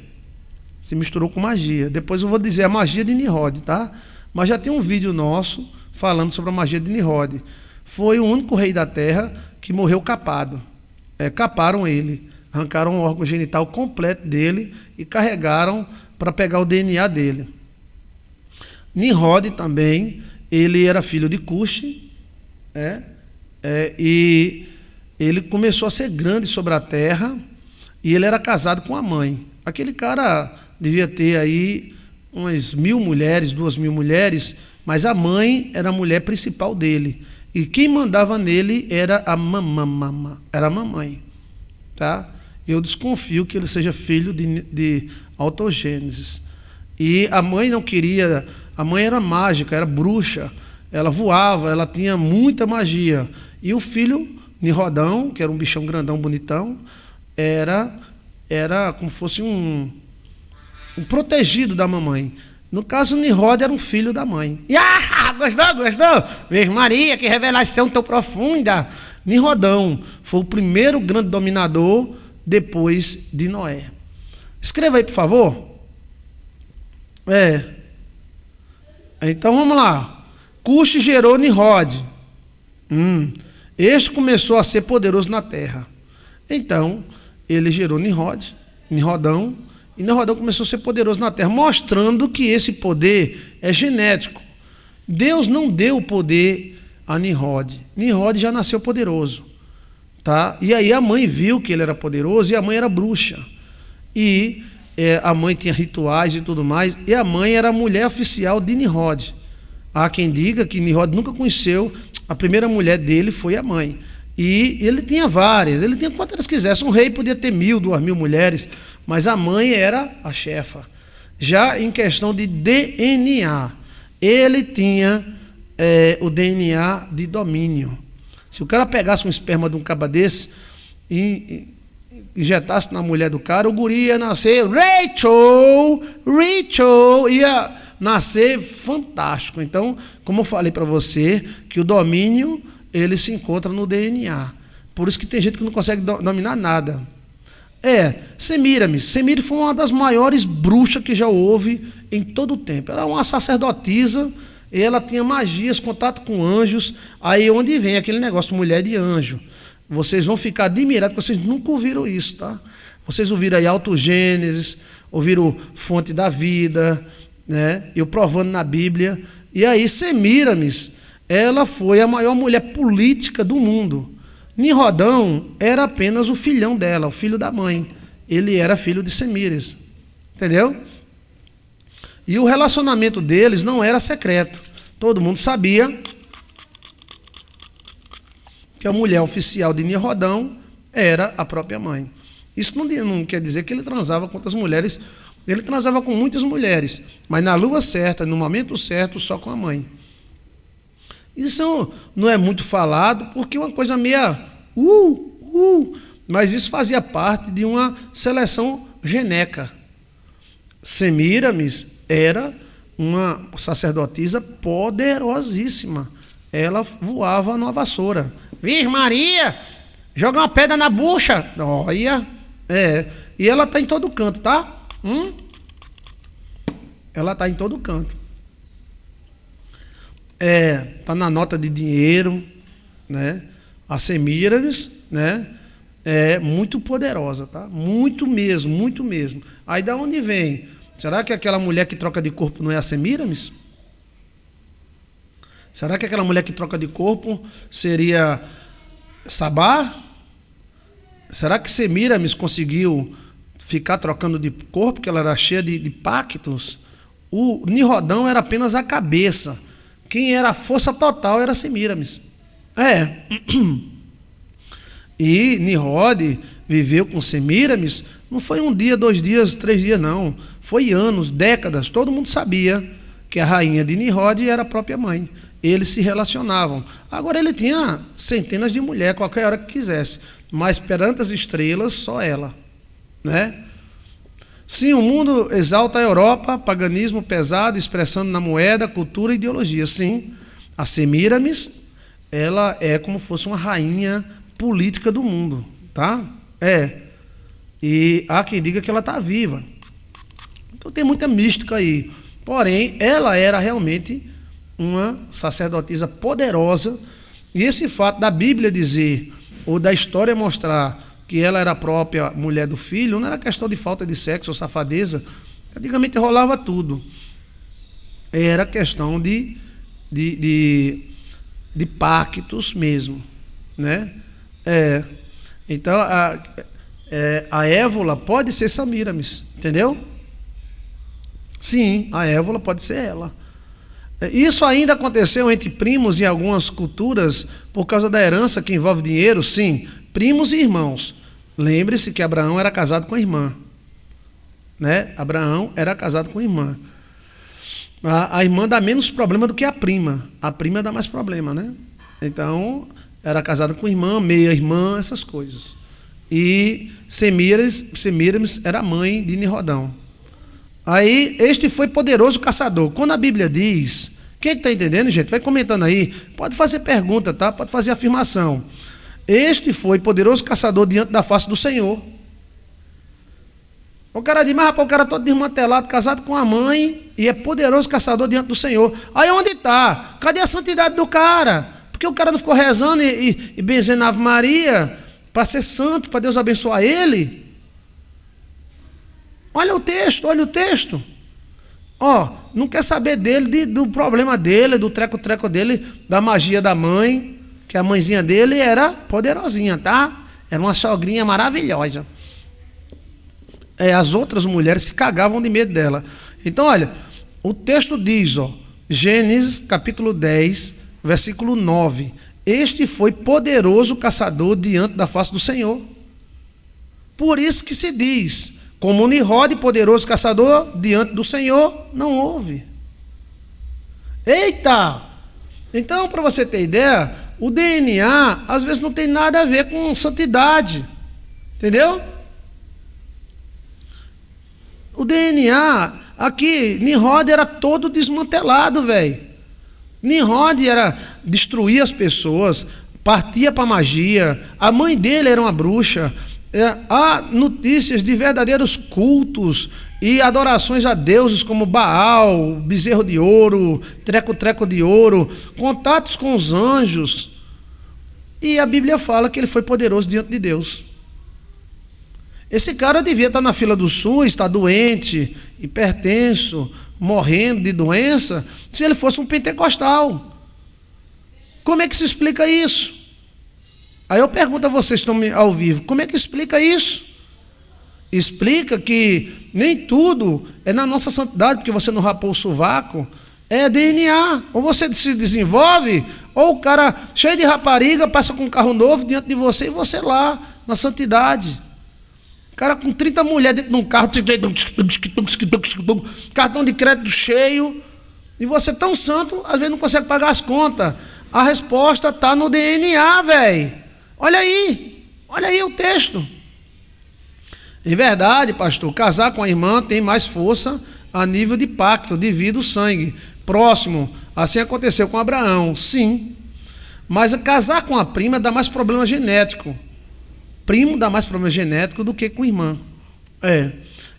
Depois eu vou dizer a magia de Nimrod, tá? Mas já tem um vídeo nosso falando sobre a magia de Nimrod. Foi o único rei da terra que morreu capado. Caparam ele, arrancaram o órgão genital completo dele e carregaram para pegar o DNA dele. Nimrod também, ele era filho de Cuxi, e ele começou a ser grande sobre a terra, e ele era casado com a mãe. Aquele cara devia ter aí umas 1.000 mulheres, 2.000 mulheres, mas a mãe era a mulher principal dele. E quem mandava nele era a mamãe. Tá? Eu desconfio que ele seja filho de autogênesis. E a mãe não queria, a mãe era mágica, era bruxa, ela voava, ela tinha muita magia. E o filho, Nimrodão, que era um bichão grandão, bonitão, era como fosse um protegido da mamãe. No caso, Nimrod era um filho da mãe. Gostou? Veja, Maria, que revelação tão profunda. Nimrodão foi o primeiro grande dominador depois de Noé. Escreva aí, por favor. Então vamos lá. Cuxi gerou Nimrod. Este começou a ser poderoso na terra. Então, ele gerou Nimrodão, e Nimrodão começou a ser poderoso na terra, mostrando que esse poder é genético. Deus não deu o poder a Nimrod. Nimrod já nasceu poderoso. Tá? E aí a mãe viu que ele era poderoso, e a mãe era bruxa. E a mãe tinha rituais e tudo mais, e a mãe era a mulher oficial de Nimrod. Há quem diga que Nimrod nunca conheceu, a primeira mulher dele foi a mãe. E ele tinha várias, ele tinha quantas quisesse. Um rei podia ter 1.000, 2.000 mulheres, mas a mãe era a chefa. Já em questão de DNA, ele tinha o DNA de domínio. Se o cara pegasse um esperma de um caba desse e injetasse na mulher do cara, o guri ia nascer Rachel, ia nascer fantástico. Então, como eu falei para você, que o domínio ele se encontra no DNA. Por isso que tem gente que não consegue dominar nada. Semíramis. Semíramis foi uma das maiores bruxas que já houve em todo o tempo. Ela era uma sacerdotisa, e ela tinha magias, contato com anjos. Aí onde vem aquele negócio, mulher de anjo. Vocês vão ficar admirados, porque vocês nunca ouviram isso, tá? Vocês ouviram aí autogênesis, ouviram fonte da vida, né? Eu provando na Bíblia. E aí Semíramis, ela foi a maior mulher política do mundo. Nimrodão era apenas o filhão dela, o filho da mãe. Ele era filho de Semíramis. Entendeu? E o relacionamento deles não era secreto. Todo mundo sabia que a mulher oficial de Nimrodão era a própria mãe. Isso não quer dizer que ele transava com outras mulheres. Ele transava com muitas mulheres, mas na lua certa, no momento certo, só com a mãe. Isso não é muito falado, porque é uma coisa meia... mas isso fazia parte de uma seleção genética. Semíramis era uma sacerdotisa poderosíssima. Ela voava numa vassoura. Virgem Maria, joga uma pedra na bucha. Olha, e ela está em todo canto, tá? Ela está em todo canto. Está na nota de dinheiro, né? A Semíramis, né? É muito poderosa, tá? Muito mesmo. Aí da onde vem? Será que aquela mulher que troca de corpo não é a Semíramis? Será que aquela mulher que troca de corpo seria Sabá? Será que Semíramis conseguiu ficar trocando de corpo, porque ela era cheia de pactos? O Nimrodão era apenas a cabeça. Quem era a força total era Semíramis. E Nimrod viveu com Semíramis, não foi um dia, 2 dias, 3 dias, não. Foi anos, décadas. Todo mundo sabia que a rainha de Nimrod era a própria mãe. Eles se relacionavam. Agora ele tinha centenas de mulheres, qualquer hora que quisesse. Mas perante as estrelas, só ela. Né? Sim, o mundo exalta a Europa, paganismo pesado, expressando na moeda, cultura e ideologia. Sim, A Semíramis, ela é como se fosse uma rainha política do mundo, tá? E há quem diga que ela está viva. Então tem muita mística aí. Porém, ela era realmente uma sacerdotisa poderosa, e esse fato da Bíblia dizer, ou da história mostrar que ela era a própria mulher do filho, não era questão de falta de sexo ou safadeza. Antigamente rolava tudo. Era questão de pactos mesmo, né? Então, a Évola pode ser Semíramis, entendeu? Sim, a Évola pode ser ela. Isso ainda aconteceu entre primos em algumas culturas por causa da herança que envolve dinheiro, sim, primos e irmãos. Lembre-se que Abraão era casado com a irmã, né? Abraão era casado com a irmã. A irmã dá menos problema do que a prima dá mais problema, né? Então, era casado com irmã, meia-irmã, essas coisas. E Semíramis era mãe de Nirodão. Aí, este foi poderoso caçador. Quando a Bíblia diz, quem está entendendo, gente? Vai comentando aí. Pode fazer pergunta, tá? Pode fazer afirmação. Este foi poderoso caçador diante da face do Senhor. O cara diz, mas rapaz, o cara todo desmantelado, casado com a mãe, e é poderoso caçador diante do Senhor. Aí onde está? Cadê a santidade do cara? Porque o cara não ficou rezando e benzendo a Ave Maria para ser santo, para Deus abençoar ele? Olha o texto. Não quer saber dele, do problema dele, do treco-treco dele, da magia da mãe, que a mãezinha dele era poderosinha, tá? Era uma sogrinha maravilhosa. As outras mulheres se cagavam de medo dela. Então, olha, o texto diz, Gênesis capítulo 10, versículo 9. Este foi poderoso caçador diante da face do Senhor. Por isso que se diz, como Nimrod, poderoso caçador, diante do Senhor, não houve. Eita! Então, para você ter ideia, o DNA, às vezes, não tem nada a ver com santidade. Entendeu? O DNA, aqui, Nimrod era todo desmantelado, velho. Nimrod destruía as pessoas, partia para magia. A mãe dele era uma bruxa. Há notícias de verdadeiros cultos e adorações a deuses como Baal, bezerro de ouro, treco-treco de ouro, contatos com os anjos. E a Bíblia fala que ele foi poderoso diante de Deus. Esse cara devia estar na fila do SUS, está doente, hipertenso, morrendo de doença, se ele fosse um pentecostal. Como é que se explica isso? Aí eu pergunto a vocês que estão ao vivo, como é que explica isso? Explica que nem tudo é na nossa santidade, porque você não rapou o sovaco, é DNA. Ou você se desenvolve, ou o cara cheio de rapariga passa com um carro novo diante de você e você lá, na santidade. O cara com 30 mulheres dentro de um carro, cartão de crédito cheio, e você tão santo, às vezes não consegue pagar as contas. A resposta está no DNA, velho. Olha aí o texto. Em verdade, pastor, casar com a irmã tem mais força a nível de pacto, devido ao sangue próximo. Assim aconteceu com Abraão, sim. Mas casar com a prima dá mais problema genético. Primo dá mais problema genético do que com irmã.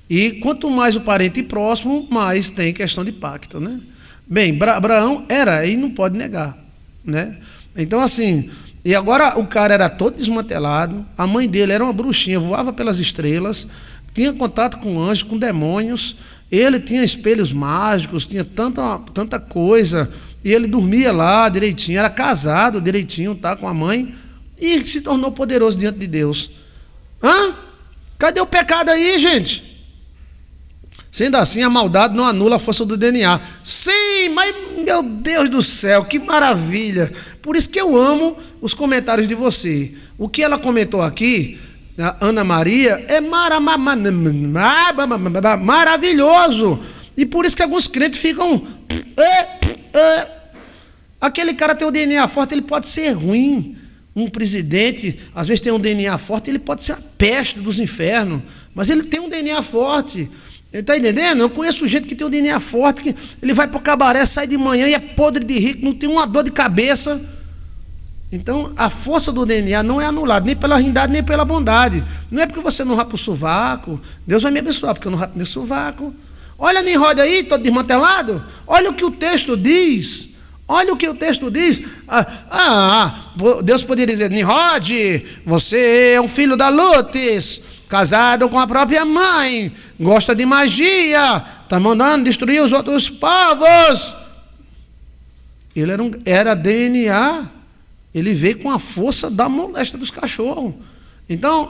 E quanto mais o parente próximo, mais tem questão de pacto, né? Bem, Abraão era, e não pode negar, né? Então, assim, e agora o cara era todo desmantelado, a mãe dele era uma bruxinha, voava pelas estrelas, tinha contato com anjos, com demônios, ele tinha espelhos mágicos, tinha tanta coisa, e ele dormia lá direitinho, era casado direitinho, tá, com a mãe, e se tornou poderoso diante de Deus. Cadê o pecado aí, gente? Sendo assim, a maldade não anula a força do DNA. Sim, mas meu Deus do céu, que maravilha! Por isso que eu amo os comentários de você. O que ela comentou aqui, a Ana Maria, é maravilhoso. E por isso que alguns crentes ficam... Aquele cara tem um DNA forte, ele pode ser ruim. Um presidente, às vezes tem um DNA forte, ele pode ser a peste dos infernos. Mas ele tem um DNA forte. Está entendendo? Eu conheço gente que tem um DNA forte, que ele vai para o cabaré, sai de manhã e é podre de rico, não tem uma dor de cabeça. Então, a força do DNA não é anulada, nem pela ruindade, nem pela bondade. Não é porque você não rapa o sovaco, Deus vai me abençoar, porque eu não rapo meu sovaco. Olha Nimrod aí, todo desmantelado. Olha o que o texto diz. Olha o que o texto diz. Deus poderia dizer: Nimrod, você é um filho da Lutes, casado com a própria mãe, gosta de magia, está mandando destruir os outros povos. Ele era DNA. Ele veio com a força da moléstia dos cachorros. Então,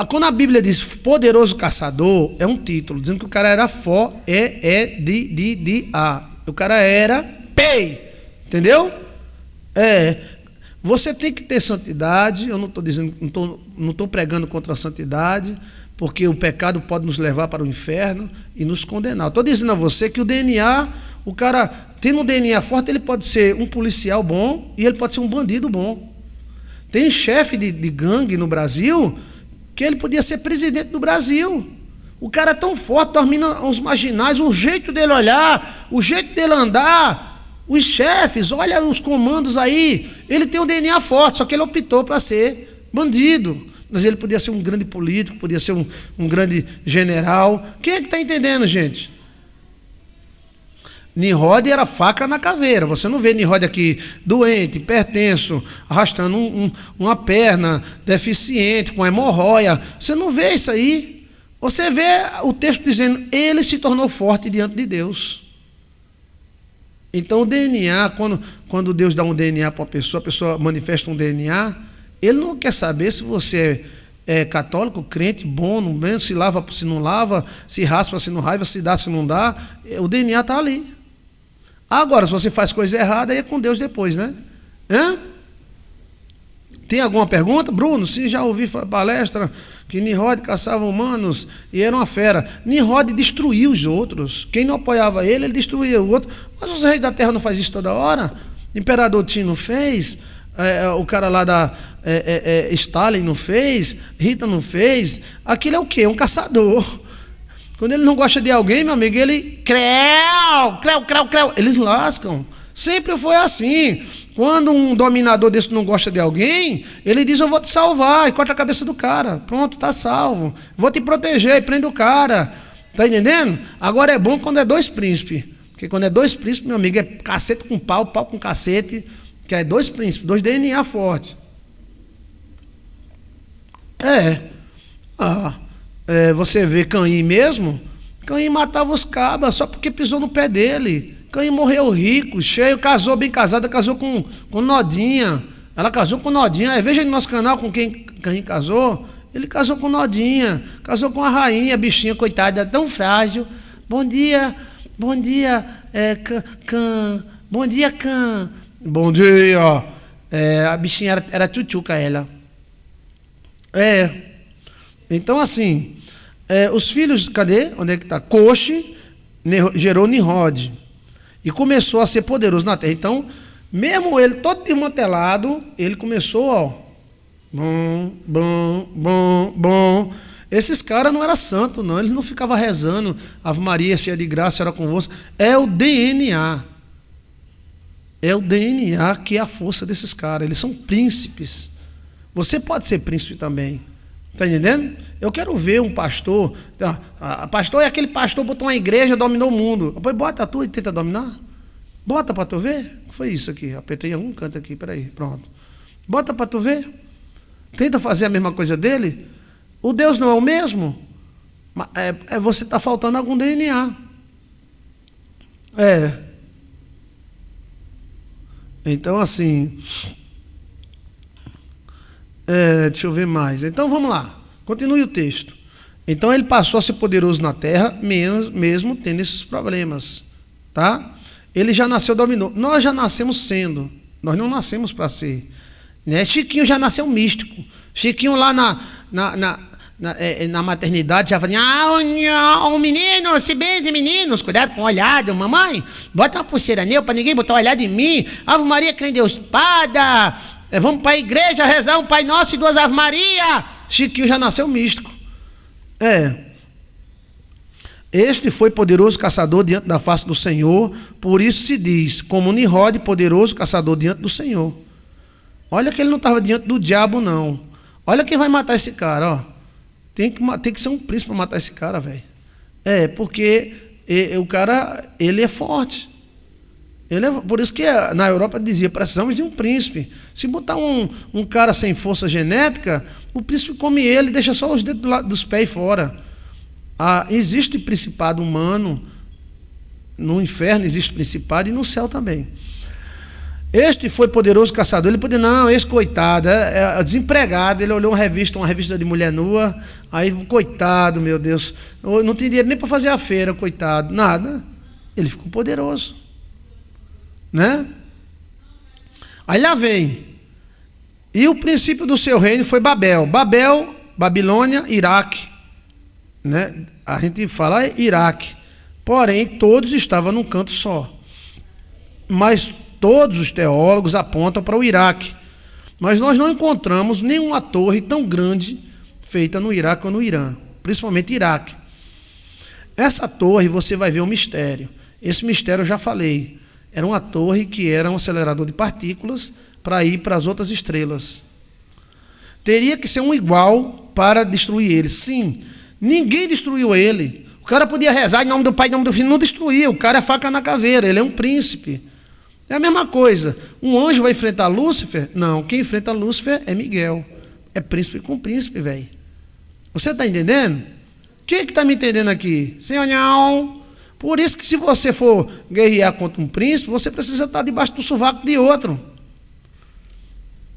quando a Bíblia diz poderoso caçador, é um título, dizendo que o cara era A. O cara era pei. Entendeu? Você tem que ter santidade. Eu não estou dizendo, não estou pregando contra a santidade, porque o pecado pode nos levar para o inferno e nos condenar. Estou dizendo a você que o DNA, o cara tendo um DNA forte, ele pode ser um policial bom e ele pode ser um bandido bom. Tem chefe de gangue no Brasil que ele podia ser presidente do Brasil. O cara é tão forte, domina os marginais, o jeito dele olhar, o jeito dele andar, os chefes, olha os comandos aí. Ele tem um DNA forte, só que ele optou para ser bandido. Mas ele podia ser um grande político, podia ser um grande general. Quem é que está entendendo, gente? Nimrod era faca na caveira. Você não vê Nimrod aqui doente, hipertenso, arrastando uma perna, deficiente, com hemorroia. Você não vê isso aí. Você vê o texto dizendo: ele se tornou forte diante de Deus. Então o DNA, quando Deus dá um DNA para uma pessoa, a pessoa manifesta um DNA, ele não quer saber se você é católico, crente, bom, não bem, se lava, se não lava, se raspa, se não raiva, se dá, se não dá. O DNA está ali. Agora, se você faz coisa errada, aí é com Deus depois, né? Tem alguma pergunta? Bruno, sim, já ouvi palestra que Nimrod caçava humanos e era uma fera. Nimrod destruiu os outros. Quem não apoiava ele destruía o outro. Mas os reis da terra não fazem isso toda hora? Imperador Tim não fez? O cara lá da Stalin não fez? Hitler não fez? Aquilo é o quê? Um caçador. Quando ele não gosta de alguém, meu amigo, ele eles lascam. Sempre foi assim. Quando um dominador desse não gosta de alguém, ele diz: eu vou te salvar, e corta a cabeça do cara. Pronto, tá salvo. Vou te proteger, e prende o cara. Tá entendendo? Agora é bom quando é dois príncipes. Porque quando é dois príncipes, meu amigo, é cacete com pau, pau com cacete, que é dois príncipes, dois DNA fortes. Você vê Caim mesmo, Caim matava os cabas só porque pisou no pé dele. Caim morreu rico, cheio, casou bem casada, casou com Nodinha. Ela casou com Nodinha. Veja no nosso canal com quem Caim casou. Ele casou com Nodinha, casou com a rainha, a bichinha, coitada, tão frágil. Bom dia, Cã. Bom dia, Cã. Bom dia. A bichinha era tchutchuca, ela. Então, assim, os filhos, cadê? Onde é que está? Coxe gerou Nimrod e começou a ser poderoso na terra. Então, mesmo ele todo desmantelado, ele começou, bom. Esses caras não eram santos, não. Eles não ficavam rezando Ave Maria, cheia de graça, era convosco. É o DNA. É o DNA que é a força desses caras. Eles são príncipes. Você pode ser príncipe também. Está entendendo? Eu quero ver um pastor. Pastor é aquele pastor que botou uma igreja, dominou o mundo. Depois bota tu e tenta dominar. Bota para tu ver. O que foi isso aqui? Apertei algum canto aqui, peraí, pronto. Bota para tu ver. Tenta fazer a mesma coisa dele. O Deus não é o mesmo. Você está faltando algum DNA. Então, assim. Deixa eu ver mais. Então, vamos lá. Continue o texto. Então, ele passou a ser poderoso na terra, mesmo tendo esses problemas. Tá? Ele já nasceu, dominou. Nós já nascemos sendo. Nós não nascemos para ser. Né? Chiquinho já nasceu místico. Chiquinho lá na maternidade já falava: menino, se beije, meninos, cuidado com o olhado, mamãe, bota uma pulseira nele para ninguém botar o olhado em mim. Ave Maria, crê em Deus, espada. Vamos para a igreja rezar um Pai Nosso e 2 Ave Maria. Chiquinho já nasceu místico. Este foi poderoso caçador diante da face do Senhor, por isso se diz, como Nimrod, poderoso caçador diante do Senhor. Olha que ele não estava diante do diabo, não. Olha quem vai matar esse cara, ó. Tem que ser um príncipe para matar esse cara, velho. Porque o cara, ele é forte. Por isso que na Europa dizia, precisamos de um príncipe. Se botar um cara sem força genética, o príncipe come ele e deixa só os dedos dos pés fora. Existe principado humano, no inferno existe principado e no céu também. Este foi poderoso caçador. Ele podia, não, esse coitado, desempregado, ele olhou uma revista de mulher nua, aí, coitado, meu Deus, não tem dinheiro nem para fazer a feira, coitado, nada. Ele ficou poderoso, né? Aí lá vem, e o princípio do seu reino foi Babel, Babilônia, Iraque, né? A gente fala Iraque, porém todos estavam num canto só, mas todos os teólogos apontam para o Iraque, mas nós não encontramos nenhuma torre tão grande feita no Iraque ou no Irã, principalmente Iraque. Essa torre você vai ver um mistério. Esse mistério eu já falei, era uma torre que era um acelerador de partículas para ir para as outras estrelas. Teria que ser um igual para destruir ele. Sim, ninguém destruiu ele. O cara podia rezar em nome do Pai, em nome do Filho, não destruiu. O cara é faca na caveira, ele é um príncipe. É a mesma coisa. Um anjo vai enfrentar Lúcifer? Não, quem enfrenta Lúcifer é Miguel. É príncipe com príncipe, velho. Você está entendendo? Quem está me entendendo aqui? Senhor, não. Por isso que se você for guerrear contra um príncipe, você precisa estar debaixo do sovaco de outro.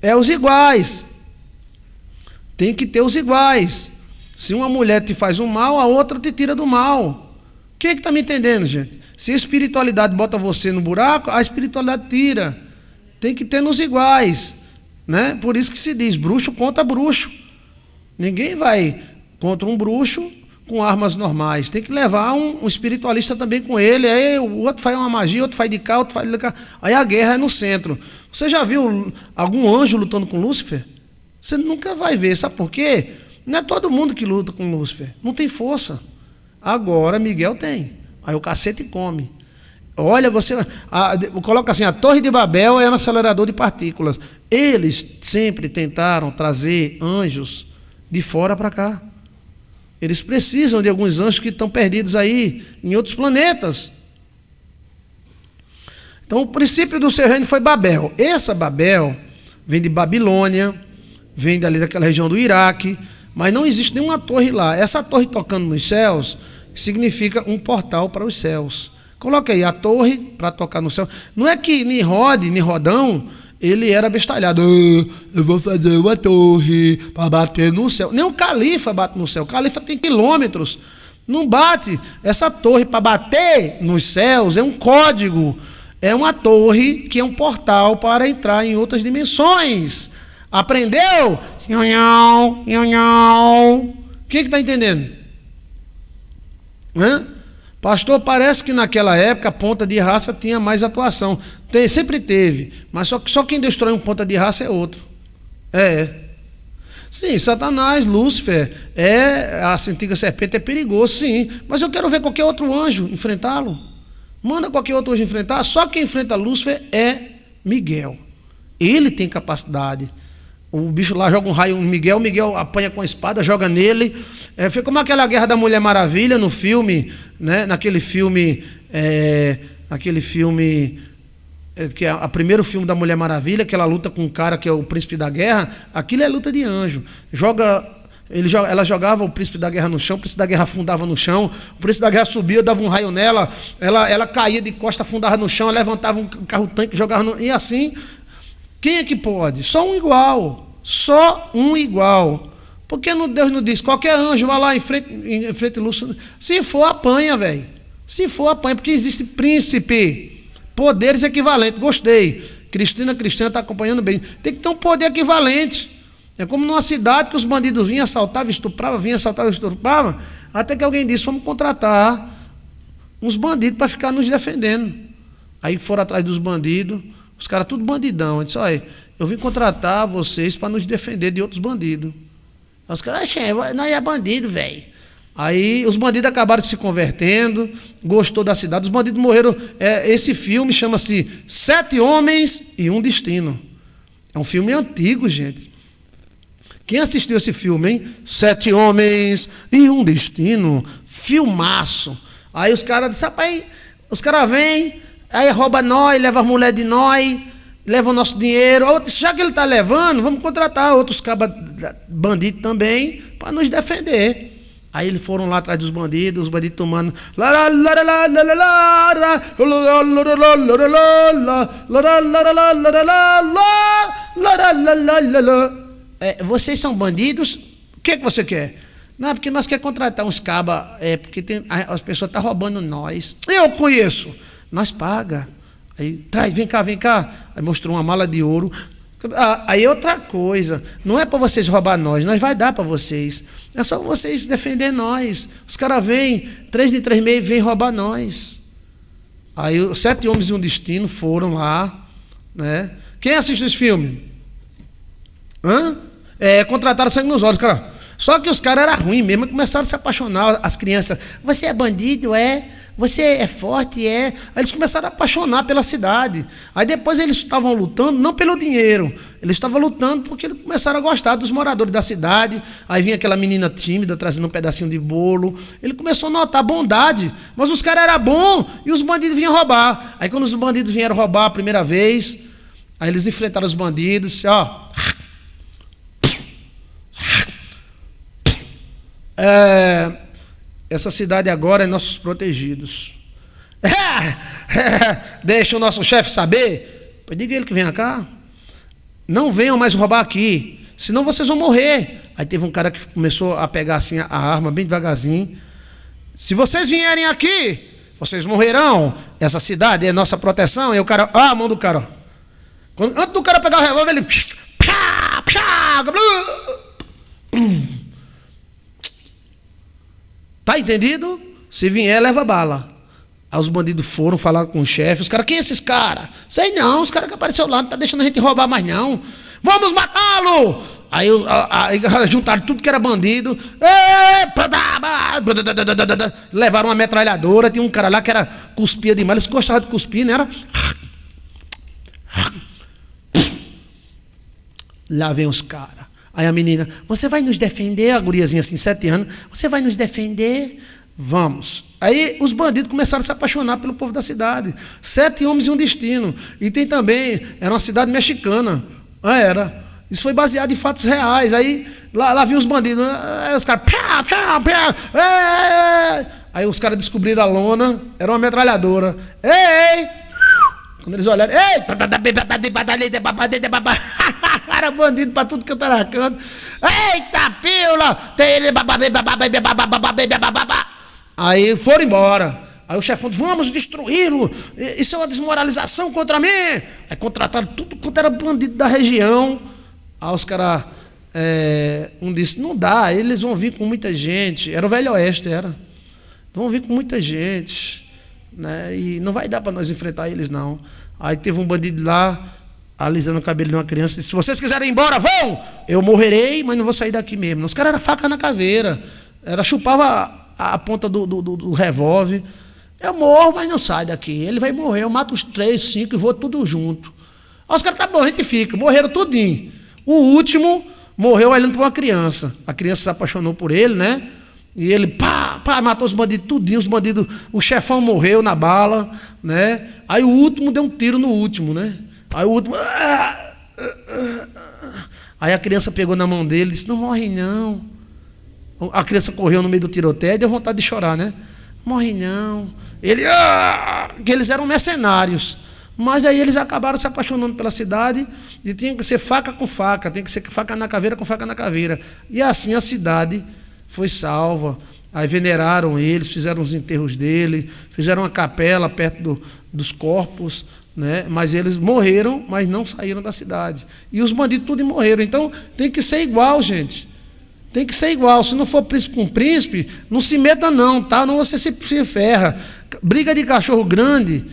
É os iguais. Tem que ter os iguais. Se uma mulher te faz um mal, a outra te tira do mal. Quem está me entendendo, gente? Se a espiritualidade bota você no buraco, a espiritualidade tira. Tem que ter nos iguais, né? Por isso que se diz bruxo contra bruxo. Ninguém vai contra um bruxo com armas normais. Tem que levar um espiritualista também com ele. Aí o outro faz uma magia, outro faz de cá, outro faz de cá. Aí a guerra é no centro. Você já viu algum anjo lutando com Lúcifer? Você nunca vai ver. Sabe por quê? Não é todo mundo que luta com Lúcifer. Não tem força. Agora Miguel tem. Aí o cacete come. Olha, coloca assim, a Torre de Babel era um acelerador de partículas. Eles sempre tentaram trazer anjos de fora para cá. Eles precisam de alguns anjos que estão perdidos aí em outros planetas. Então o princípio do seu reino foi Babel. Essa Babel vem de Babilônia, vem dali daquela região do Iraque, mas não existe nenhuma torre lá. Essa torre tocando nos céus significa um portal para os céus. Coloca aí a torre para tocar no céu. Não é que Nimrodão, ele era bestalhado. Eu vou fazer uma torre para bater no céu. Nem o califa bate no céu. O califa tem quilômetros. Não bate. Essa torre para bater nos céus é um código. É uma torre que é um portal para entrar em outras dimensões. Aprendeu? Quem que está entendendo? Pastor, parece que naquela época a ponta de raça tinha mais atuação. Sempre teve, mas só quem destrói um ponta de raça é outro. Sim, Satanás, Lúcifer, a antiga serpente é perigoso, sim, mas eu quero ver qualquer outro anjo enfrentá-lo. Manda qualquer outro anjo enfrentar, só quem enfrenta Lúcifer é Miguel. Ele tem capacidade. O bicho lá joga um raio no Miguel, Miguel apanha com a espada, joga nele. Foi como aquela guerra da Mulher Maravilha no filme, né? Naquele filme, que é o primeiro filme da Mulher Maravilha, que ela luta com um cara que é o príncipe da guerra. Aquilo é luta de anjo. Ela jogava o príncipe da guerra no chão, o príncipe da guerra afundava no chão, o príncipe da guerra subia, dava um raio nela, ela caía de costa, afundava no chão, levantava um carro-tanque, jogava e assim. Quem é que pode? Só um igual. Só um igual. Porque Deus não diz, qualquer anjo vai lá em frente Lúcifer. Se for, apanha, velho. Se for, apanha, porque existe príncipe. Poderes equivalentes. Gostei. Cristina está acompanhando bem. Tem que ter um poder equivalente. É como numa cidade que os bandidos vinham, assaltavam, estupravam, até que alguém disse, vamos contratar uns bandidos para ficar nos defendendo. Aí foram atrás dos bandidos, os caras tudo bandidão. Eu disse, olha, eu vim contratar vocês para nos defender de outros bandidos. Os caras, nós é bandido, velho. Aí os bandidos acabaram se convertendo, gostou da cidade, os bandidos morreram. Esse filme chama-se 7 Homens e um Destino. É um filme antigo, gente. Quem assistiu esse filme, hein? 7 Homens e um Destino. Filmaço. Aí os caras disseram, rapaz, os caras vêm, aí rouba nós, leva as mulheres de nós, leva o nosso dinheiro. Já que ele está levando, vamos contratar outros cabas bandidos também para nos defender. Aí eles foram lá atrás dos bandidos, os bandidos tomando. Vocês são bandidos? O que você quer? Não, porque nós queremos contratar uns cabas, porque as pessoas estão roubando nós. Eu conheço. Nós paga. Aí traz, vem cá. Aí mostrou uma mala de ouro. Aí outra coisa, não é para vocês roubar nós vai dar para vocês. É só vocês defender nós. Os caras vêm, 3 de 3 meses, vêm roubar nós. Aí os 7 Homens e um Destino foram lá, né? Quem assiste esse filme? Contrataram sangue nos olhos, cara. Só que os caras eram ruins mesmo, começaram a se apaixonar, as crianças. Você é bandido, você é forte, Aí eles começaram a apaixonar pela cidade. Aí depois eles estavam lutando, não pelo dinheiro, eles estavam lutando porque eles começaram a gostar dos moradores da cidade. Aí vinha aquela menina tímida trazendo um pedacinho de bolo. Ele começou a notar a bondade, mas os caras eram bons e os bandidos vinham roubar. Aí quando os bandidos vieram roubar a primeira vez, aí eles enfrentaram os bandidos, essa cidade agora é nossos protegidos. Deixa o nosso chefe saber. Diga ele que venha cá. Não venham mais roubar aqui, senão vocês vão morrer. Aí teve um cara que começou a pegar assim a arma bem devagarzinho. Se vocês vierem aqui, vocês morrerão. Essa cidade é nossa proteção. E o cara, a mão do cara. Antes do cara pegar o revólver, ele tá entendido? Se vier, leva bala. Aí os bandidos foram falar com o chefe. Os caras, quem é esses caras? Sei não, os caras que apareceram lá, não tá deixando a gente roubar mais não. Vamos matá-lo! Aí juntaram tudo que era bandido. Levaram uma metralhadora. Tinha um cara lá que era cuspia demais. Eles gostavam de cuspir, né? Era... Lá vem os caras. Aí a menina, você vai nos defender? A guriazinha assim, 7 anos. Você vai nos defender? Vamos. Aí os bandidos começaram a se apaixonar pelo povo da cidade. 7 Homens e um Destino. E tem também, era uma cidade mexicana. Era. Isso foi baseado em fatos reais. Aí lá viu os bandidos. Aí os caras. Aí os caras descobriram a lona. Era uma metralhadora. Ei! Quando eles olharam. Ei! Cara, bandido pra tudo que eu tava canto. Eita, pila! Aí foram embora. Aí o chefão disse, vamos destruí-lo. Isso é uma desmoralização contra mim. Aí contrataram tudo quanto era bandido da região. Aí os caras, um disse, não dá, eles vão vir com muita gente. Era o Velho Oeste, era. Vão vir com muita gente, né? E não vai dar para nós enfrentar eles, não. Aí teve um bandido lá, alisando o cabelo de uma criança, disse, se vocês quiserem ir embora, vão! Eu morrerei, mas não vou sair daqui mesmo. Os caras eram faca na caveira. Chupava a ponta do revólver. Eu morro, mas não saio daqui. Ele vai morrer, eu mato os 3, 5 e vou tudo junto. Aí os caras, tá bom, a gente fica. Morreram tudinho. O último morreu olhando para uma criança. A criança se apaixonou por ele, né? E ele, matou os bandidos tudinho. Os bandidos, o chefão morreu na bala, né? Aí o último deu um tiro no último, né? Aí o último... Aí a criança pegou na mão dele e disse, não morre não. A criança correu no meio do tiroteio e deu vontade de chorar, né? Morre não. Que eles eram mercenários. Mas aí eles acabaram se apaixonando pela cidade e tinha que ser faca com faca, tem que ser faca na caveira com faca na caveira. E assim a cidade foi salva. Aí veneraram eles, fizeram os enterros dele, fizeram uma capela perto dos corpos, né? Mas eles morreram, mas não saíram da cidade. E os bandidos tudo morreram. Então tem que ser igual, gente. Tem que ser igual. Se não for príncipe com príncipe, não se meta não, tá? Não você se ferra. Briga de cachorro grande,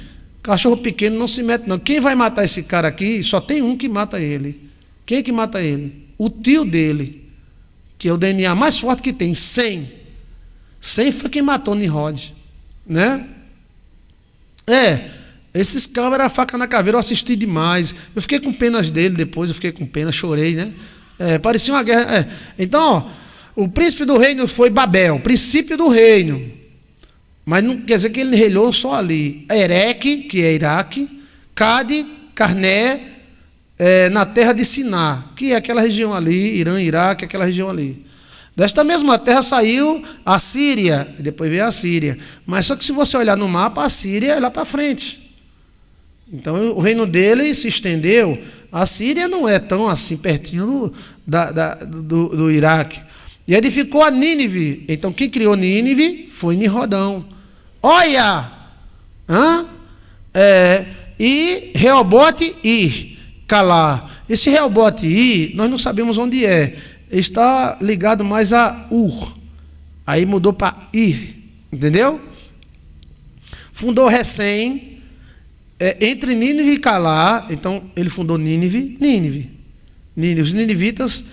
cachorro pequeno não se mete não. Quem vai matar esse cara aqui, só tem um que mata ele. Quem que mata ele? O tio dele, que é o DNA mais forte que tem, 100. Sem foi quem matou Nimrod, né? Esses cabras eram faca na caveira, eu assisti demais. Eu fiquei com penas dele depois, eu fiquei com pena, chorei, né? Parecia uma guerra. Então, ó, o príncipe do reino foi Babel, princípio do reino. Mas não quer dizer que ele reinou só ali. Ereque, que é Iraque, Cade, Carné, na terra de Siná, que é aquela região ali, Irã, Iraque, aquela região ali. Desta mesma terra saiu a Síria, e depois veio a Síria. Mas só que se você olhar no mapa, a Síria é lá para frente. Então o reino dele se estendeu. A Síria não é tão assim pertinho do Iraque. E edificou a Nínive. Então quem criou Nínive foi Nimrodão. Olha! E Reobote e Calá. Esse Reobote e nós não sabemos onde é. Está ligado mais a Ur. Aí mudou para Ir. Entendeu? Fundou Recém. Entre Nínive e Calá. Então ele fundou Nínive. Os ninivitas.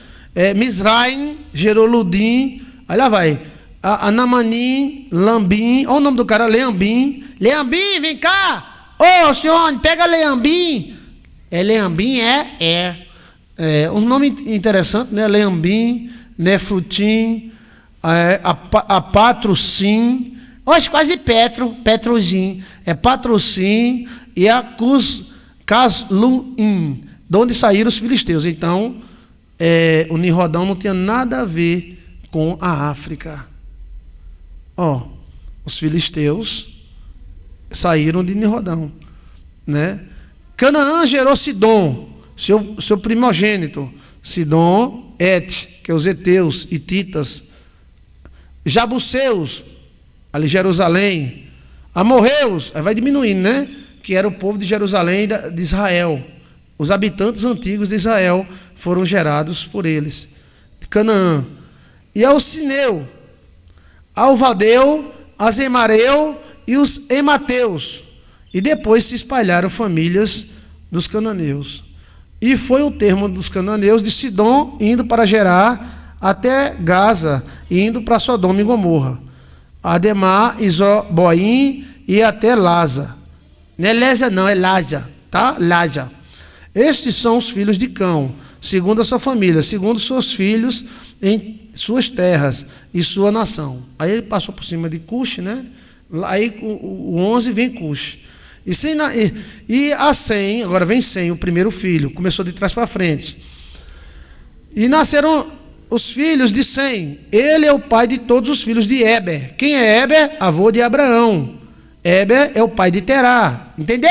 Mizraim gerou Ludim. Aí lá vai. Anamanim, Lambim. Olha o nome do cara, Leambim. Leambim, vem cá. Ô, senhor, pega Leambim. Leambim um nome interessante, né? Leambim, Nefrutim, Patrocim. Hoje quase Petrozim. Patrocim e a Casluim, de onde saíram os filisteus. Então, o Nimrodão não tinha nada a ver com a África. Os filisteus saíram de Nimrodão, né? Canaã gerou Sidom, seu primogênito. Sidom, Et, que é os heteus, hititas. Jabuseus, ali Jerusalém. Amorreus, aí vai diminuindo, né? Que era o povo de Jerusalém, de Israel. Os habitantes antigos de Israel foram gerados por eles. De Canaã. E ao Sineu, ao Valdeu, a Zemareu e os Emateus. E depois se espalharam famílias dos cananeus. E foi o termo dos cananeus de Sidom, indo para Gerar, até Gaza, e indo para Sodoma e Gomorra. Ademar, Isoboim e até Laza. Não é Lésia não, é Lásia, tá? Lásia. Estes são os filhos de Cão, segundo a sua família, segundo seus filhos em suas terras e sua nação. Aí ele passou por cima de Cush, né? Aí o 11 vem Cush. E a Sem, agora vem Sem, o primeiro filho, começou de trás para frente. E nasceram os filhos de Sem. Ele é o pai de todos os filhos de Eber. Quem é Eber? Avô de Abraão. Eber é o pai de Terá. Entendeu?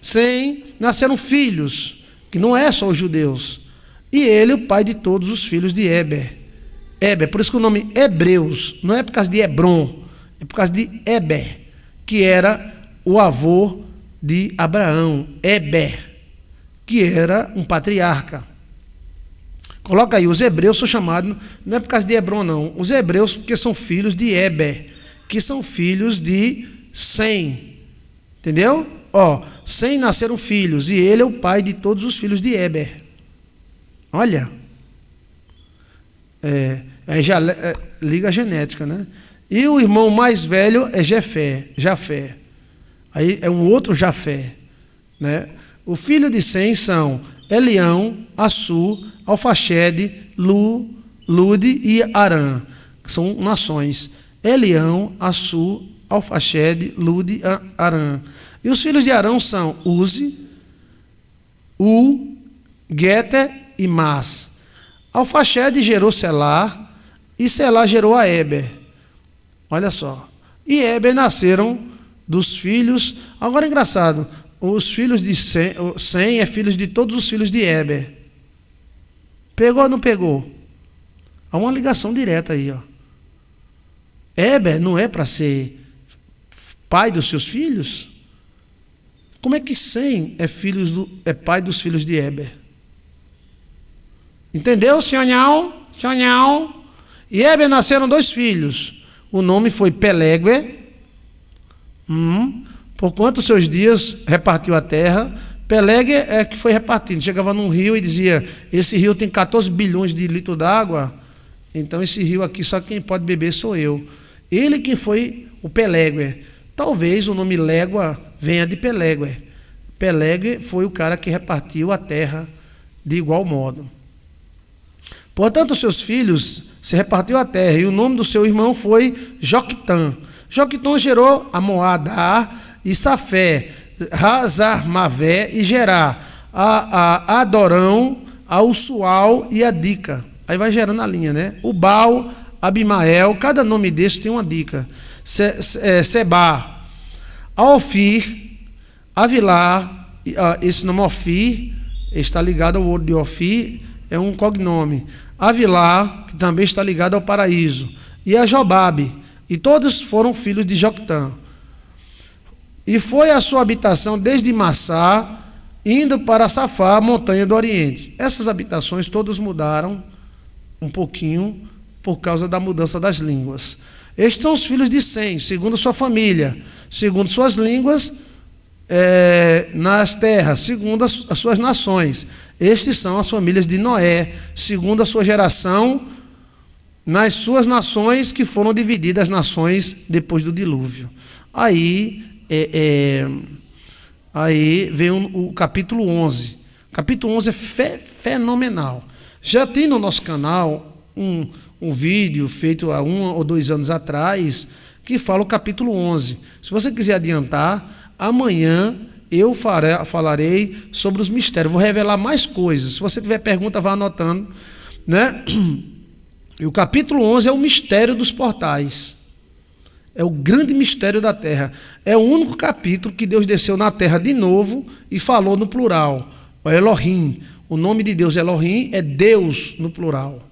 Sem nasceram filhos, que não é só os judeus. E ele é o pai de todos os filhos de Eber. Por isso que o nome Hebreus não é por causa de Hebron, é por causa de Eber, que era o avô de Abraão. Eber, que era um patriarca. Coloca aí, os hebreus são chamados, não é por causa de Hebron não, os hebreus porque são filhos de Eber, que são filhos de Sem. Entendeu? Sem nasceram filhos, e ele é o pai de todos os filhos de Eber. Olha, aí já liga a genética, né? E o irmão mais velho é Jafé. Aí é um outro Jafé, né? O filho de Sem são Elião, Assur, Alfaxede, Lude e Arã, que são nações. Elião, Assur, Alfaxede, Lude e Arã. E os filhos de Arão são Uzi, Geter e Mas. Alfaxede gerou Selá, e Selá gerou a Eber. Olha só. E Eber nasceram dos filhos. Agora é engraçado, os filhos de Sem é filhos de todos os filhos de Eber. Pegou ou não pegou? Há uma ligação direta aí, Eber não é para ser pai dos seus filhos? Como é que Sem é pai dos filhos de Eber? Entendeu, senhor? E Eber nasceram 2 filhos. O nome foi Pelégue. Por quanto seus dias repartiu a terra. Pelégue é que foi repartindo. Chegava num rio e dizia: esse rio tem 14 bilhões de litros d'água. Então esse rio aqui, só quem pode beber sou eu. Ele que foi o Pelégue. Talvez o nome Légua venha de Pelégue. Pelégue foi o cara que repartiu a terra de igual modo. Portanto, seus filhos se repartiu a terra, e o nome do seu irmão foi Joquitã. Joquitã gerou a Moadá e Safé, Razarmavé e Gerá, a Adorão, a Ussual e a Dica. Aí vai gerando a linha, né? O Baal, Abimael, cada nome desse tem uma dica. Sebá, Ofir, Avilá, esse nome Ofir está ligado ao ouro de Ofir, é um cognome. Avilá, que também está ligado ao paraíso, e a Jobabe, e todos foram filhos de Joctã. E foi a sua habitação desde Massá, indo para Safá, a montanha do Oriente. Essas habitações todas mudaram um pouquinho por causa da mudança das línguas. Estes são os filhos de Sem, segundo sua família, segundo suas línguas, nas terras, segundo as suas nações. Estes são as famílias de Noé, segundo a sua geração, nas suas nações, que foram divididas as nações depois do dilúvio. Aí vem o capítulo 11. O capítulo 11 é fenomenal. Já tem no nosso canal um vídeo feito há 1 ou 2 anos atrás, que fala o capítulo 11. Se você quiser adiantar, amanhã eu falarei sobre os mistérios, vou revelar mais coisas. Se você tiver pergunta, vá anotando, né? E o capítulo 11 é o mistério dos portais. É o grande mistério da terra. É o único capítulo que Deus desceu na terra de novo e falou no plural. O Elohim. O nome de Deus Elohim é Deus no plural.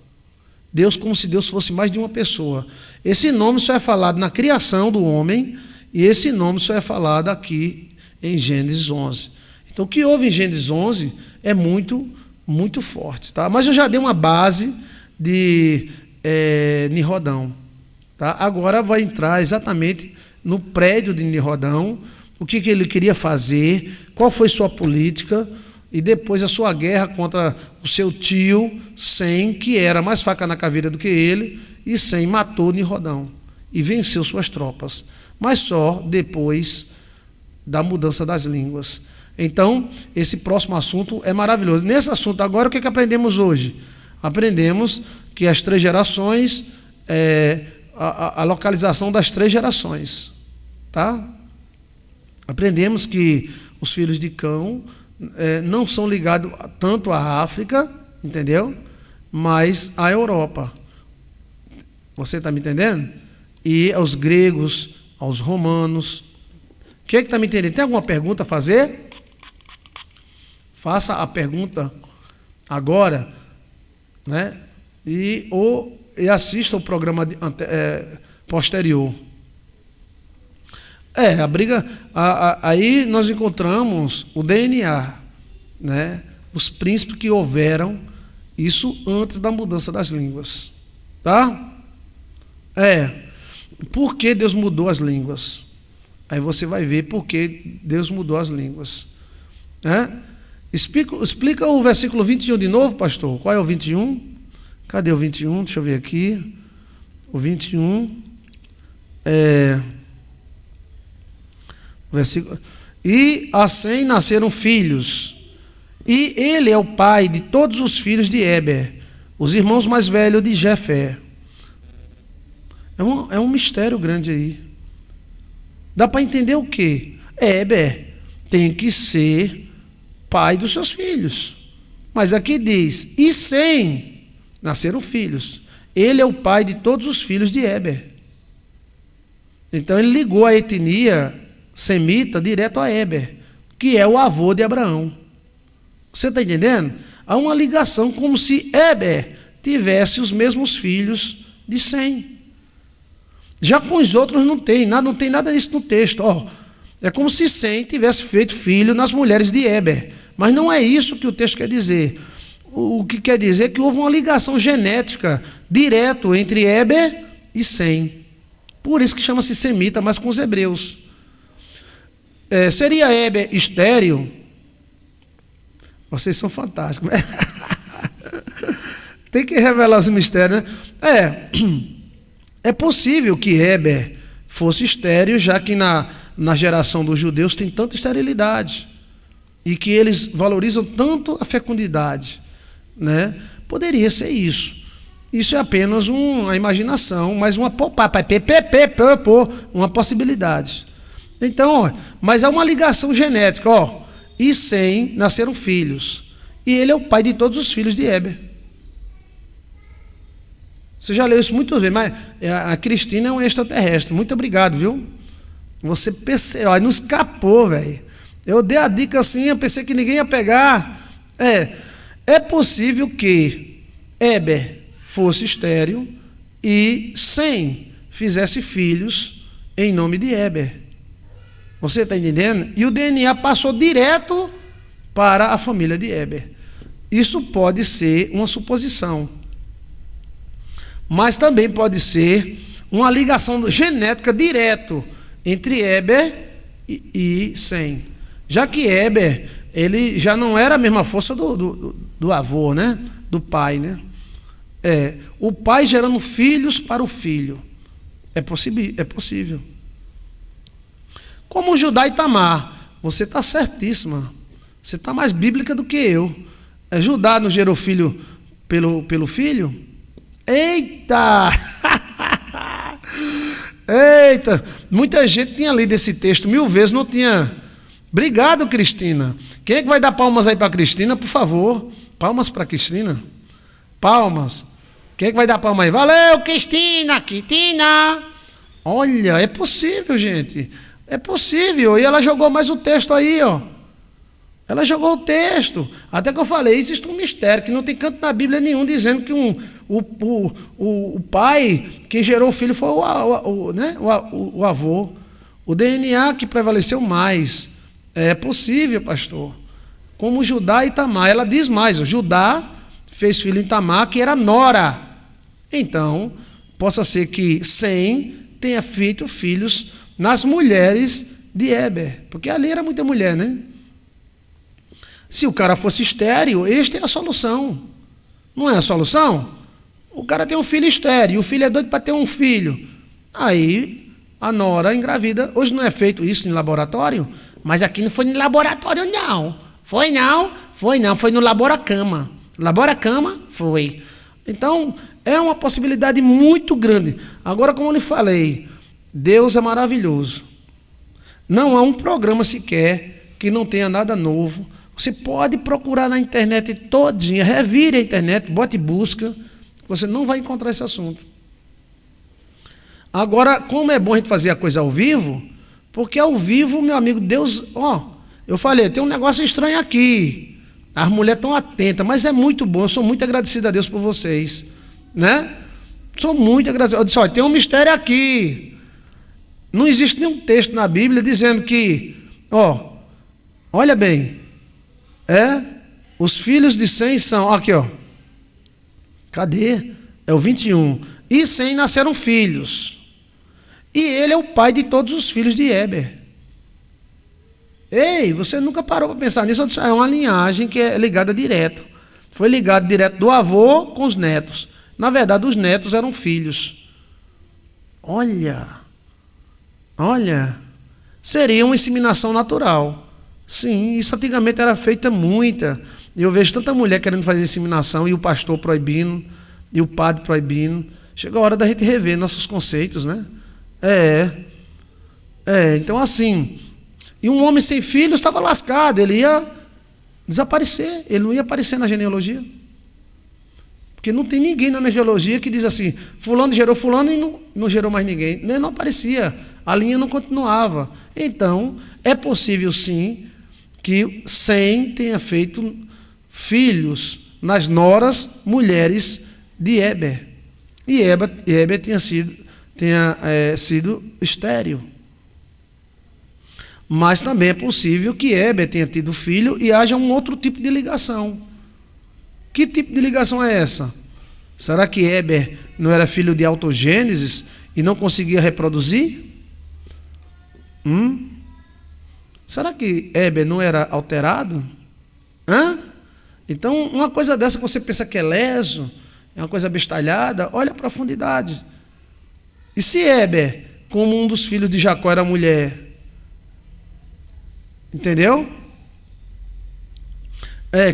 Deus como se Deus fosse mais de uma pessoa. Esse nome só é falado na criação do homem, e esse nome só é falado aqui em Gênesis 11. Então o que houve em Gênesis 11 é muito, muito forte. Tá? Mas eu já dei uma base de Nirrodão. Tá? Agora vai entrar exatamente no prédio de Nirrodão, o que ele queria fazer, qual foi sua política, e depois a sua guerra contra o seu tio Sem, que era mais faca na caveira do que ele, e Sem matou Nirrodão e venceu suas tropas, mas só depois da mudança das línguas. Então, esse próximo assunto é maravilhoso. Nesse assunto agora, o que aprendemos hoje? Aprendemos que as 3 gerações, a localização das 3 gerações. Tá? Aprendemos que os filhos de Cão não são ligados tanto à África, entendeu? Mas à Europa. Você está me entendendo? E aos gregos, aos romanos. Quem é que está me entendendo? Tem alguma pergunta a fazer? Faça a pergunta agora, né? E assista o programa posterior. A briga. Aí nós encontramos o DNA, né? Os príncipes que houveram, isso antes da mudança das línguas. Tá? Por que Deus mudou as línguas? Aí você vai ver por que Deus mudou as línguas. Explica o versículo 21 de novo, pastor. Qual é o 21? Cadê o 21? Deixa eu ver aqui. O 21 versículo. E a Sem nasceram filhos, e ele é o pai de todos os filhos de Éber, os irmãos mais velhos de Jefé. É um mistério grande aí. Dá para entender o quê? Éber tem que ser pai dos seus filhos. Mas aqui diz, e Sem nasceram filhos. Ele é o pai de todos os filhos de Éber. Então ele ligou a etnia semita direto a Éber, que é o avô de Abraão. Você está entendendo? Há uma ligação, como se Éber tivesse os mesmos filhos de Sem. Já com os outros não tem nada disso no texto. É como se Sem tivesse feito filho nas mulheres de Éber. Mas não é isso que o texto quer dizer. O que quer dizer é que houve uma ligação genética direto entre Éber e Sem. Por isso que chama-se semita, mas com os hebreus. Seria Éber estéril? Vocês são fantásticos. Tem que revelar os mistérios, né? É possível que Éber fosse estéril, já que na geração dos judeus tem tanta esterilidade e que eles valorizam tanto a fecundidade, né? Poderia ser isso. Isso é apenas uma imaginação, mas uma possibilidade. Então, mas há uma ligação genética, e Sem nasceram filhos, e ele é o pai de todos os filhos de Éber. Você já leu isso muitas vezes, mas a Cristina é um extraterrestre. Muito obrigado, viu? Você pensou, não escapou, velho. Eu dei a dica assim, eu pensei que ninguém ia pegar. É possível que Éber fosse estéril e Sem fizesse filhos em nome de Éber. Você está entendendo? E o DNA passou direto para a família de Éber. Isso pode ser uma suposição, mas também pode ser uma ligação genética direto entre Éber e Sem. Já que Éber, ele já não era a mesma força do avô, né? Do pai, né? O pai gerando filhos para o filho. É possível. Como Judá e Tamar, você está certíssima. Você está mais bíblica do que eu. Judá não gerou filho pelo filho? Eita! Eita! Muita gente tinha lido esse texto 1000 vezes, não tinha. Obrigado, Cristina. Quem é que vai dar palmas aí para Cristina, por favor? Palmas para Cristina. Palmas. Quem é que vai dar palmas aí? Valeu, Cristina! Olha, é possível, gente. É possível. E ela jogou mais o texto aí, Ela jogou o texto. Até que eu falei, existe um mistério, que não tem canto na Bíblia nenhum dizendo que o pai que gerou o filho foi o avô. O DNA que prevaleceu mais. É possível, pastor. Como Judá e Tamar. Ela diz mais, Judá fez filho em Tamar, que era nora. Então, possa ser que Sem tenha feito filhos nas mulheres de Éber. Porque ali era muita mulher, né? Se o cara fosse estéril, esta é a solução. Não é a solução? O cara tem um filho estéril, e o filho é doido para ter um filho. Aí, a nora engravida. Hoje não é feito isso em laboratório, mas aqui não foi no laboratório, não. Foi no laboracama. Laboracama foi. Então, é uma possibilidade muito grande. Agora, como eu lhe falei, Deus é maravilhoso. Não há um programa sequer que não tenha nada novo. Você pode procurar na internet todinha, revire a internet, bote busca, você não vai encontrar esse assunto. Agora, como é bom a gente fazer a coisa ao vivo, porque ao vivo, meu amigo, Deus, eu falei, tem um negócio estranho aqui, as mulheres estão atentas, mas é muito bom, eu sou muito agradecido a Deus por vocês, né? Sou muito agradecido. Eu disse, olha, tem um mistério aqui. Não existe nenhum texto na Bíblia dizendo que, olha bem, os filhos de Sem são, aqui, cadê? É o 21. E Sem nasceram filhos. E ele é o pai de todos os filhos de Éber. Ei, você nunca parou para pensar nisso? É uma linhagem que é ligada direto. Foi ligado direto do avô com os netos. Na verdade, os netos eram filhos. Olha, seria uma inseminação natural. Sim, isso antigamente era feita muita. Eu vejo tanta mulher querendo fazer inseminação e o pastor proibindo, e o padre proibindo. Chegou a hora da gente rever nossos conceitos, né? Então assim, e um homem sem filhos estava lascado, ele ia desaparecer, ele não ia aparecer na genealogia. Porque não tem ninguém na genealogia que diz assim, fulano gerou fulano e não gerou mais ninguém. Não aparecia, a linha não continuava. Então, é possível sim que Sem tenha feito filhos nas noras mulheres de Éber. E Éber tenha sido estéril. Mas também é possível que Éber tenha tido filho e haja um outro tipo de ligação. Que tipo de ligação é essa? Será que Éber não era filho de autogênesis e não conseguia reproduzir? Será que Éber não era alterado? Então, uma coisa dessa que você pensa que é leso, é uma coisa bestalhada, olha a profundidade. E se Éber, como um dos filhos de Jacó, era mulher? Entendeu?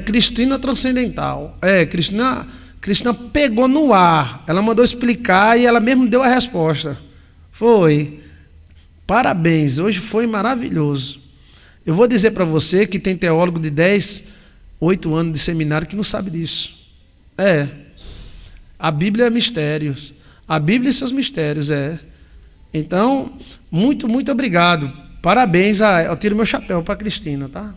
Cristina transcendental. Cristina pegou no ar. Ela mandou explicar e ela mesmo deu a resposta. Foi. Parabéns, hoje foi maravilhoso. Eu vou dizer para você que tem teólogo de 8 anos de seminário que não sabe disso. A Bíblia é mistérios. A Bíblia e seus mistérios, Então, muito, muito obrigado. Parabéns, eu tiro meu chapéu para Cristina, tá?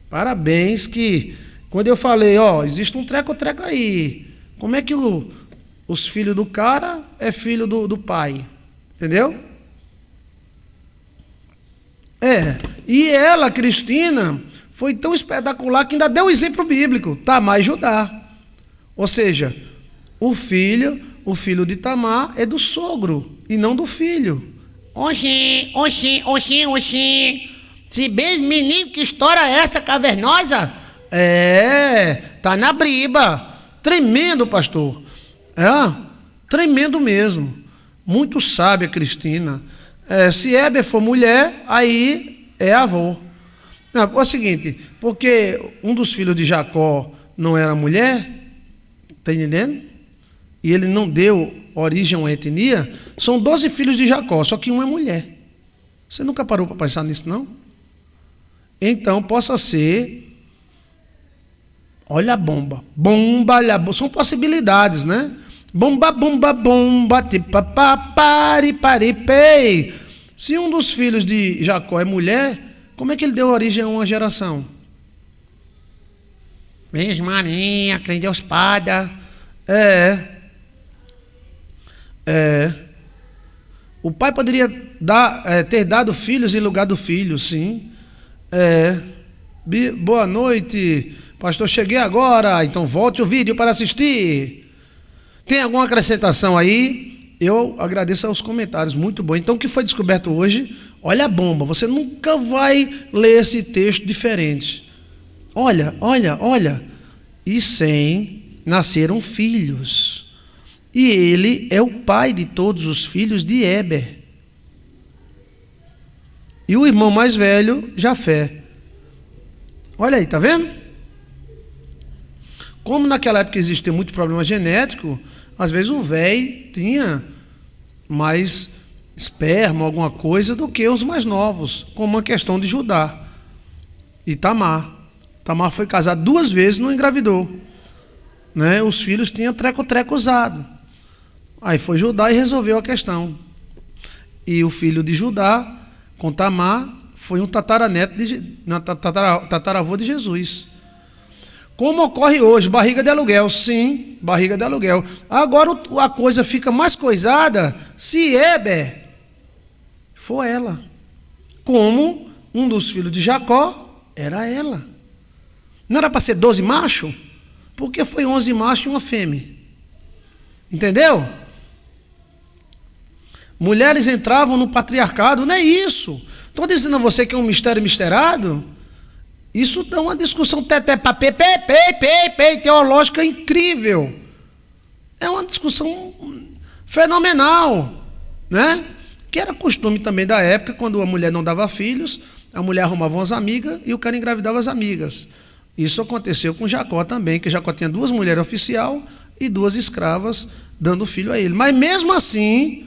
Parabéns que, quando eu falei, existe um treco-treco aí. Como é que os filhos do cara é filho do pai? Entendeu? E ela, Cristina, foi tão espetacular que ainda deu um exemplo bíblico, Tamar e Judá. Ou seja, o filho de Tamar é do sogro e não do filho. Oxi. Se bem menino, que história é essa cavernosa? Tá na briba. Tremendo, pastor. Tremendo mesmo. Muito sábia, Cristina. Se Éber for mulher, aí é avô. Não, é o seguinte, porque um dos filhos de Jacó não era mulher, está entendendo? E ele não deu origem a uma etnia, são 12 filhos de Jacó, só que um é mulher. Você nunca parou para pensar nisso, não? Então, possa ser, olha a bomba, são possibilidades, né? Bomba, pari. Se um dos filhos de Jacó é mulher, como é que ele deu origem a uma geração? Virgem Maria, crente Deus Pada. O pai poderia ter dado filhos em lugar do filho, sim. Boa noite, pastor, cheguei agora, então volte o vídeo para assistir. Tem alguma acrescentação aí? Eu agradeço aos comentários, muito bom. Então, o que foi descoberto hoje? Olha a bomba, você nunca vai ler esse texto diferente. Olha. E Sem nasceram filhos. E ele é o pai de todos os filhos de Éber. E o irmão mais velho, Jafé. Olha aí, tá vendo? Como naquela época existia muito problema genético, às vezes o velho tinha mais esperma, alguma coisa, do que os mais novos, como a questão de Judá e Tamar. Tamar foi casada 2 vezes e não engravidou. Né? Os filhos tinham treco-treco usado. Aí foi Judá e resolveu a questão. E o filho de Judá, com Tamar, foi um tataravô de Jesus. Como ocorre hoje, barriga de aluguel, sim, barriga de aluguel. Agora a coisa fica mais coisada se Éber for ela. Como um dos filhos de Jacó era ela. Não era para ser 12 machos? Porque foi 11 machos e uma fêmea. Entendeu? Mulheres entravam no patriarcado, não é isso. Estou dizendo a você que é um mistério misterado. Isso dá uma discussão teológica incrível. É uma discussão fenomenal, né? Que era costume também da época, quando a mulher não dava filhos, a mulher arrumava umas amigas e o cara engravidava as amigas. Isso aconteceu com Jacó também, que Jacó tinha 2 mulheres oficiais e 2 escravas dando filho a ele. Mas mesmo assim,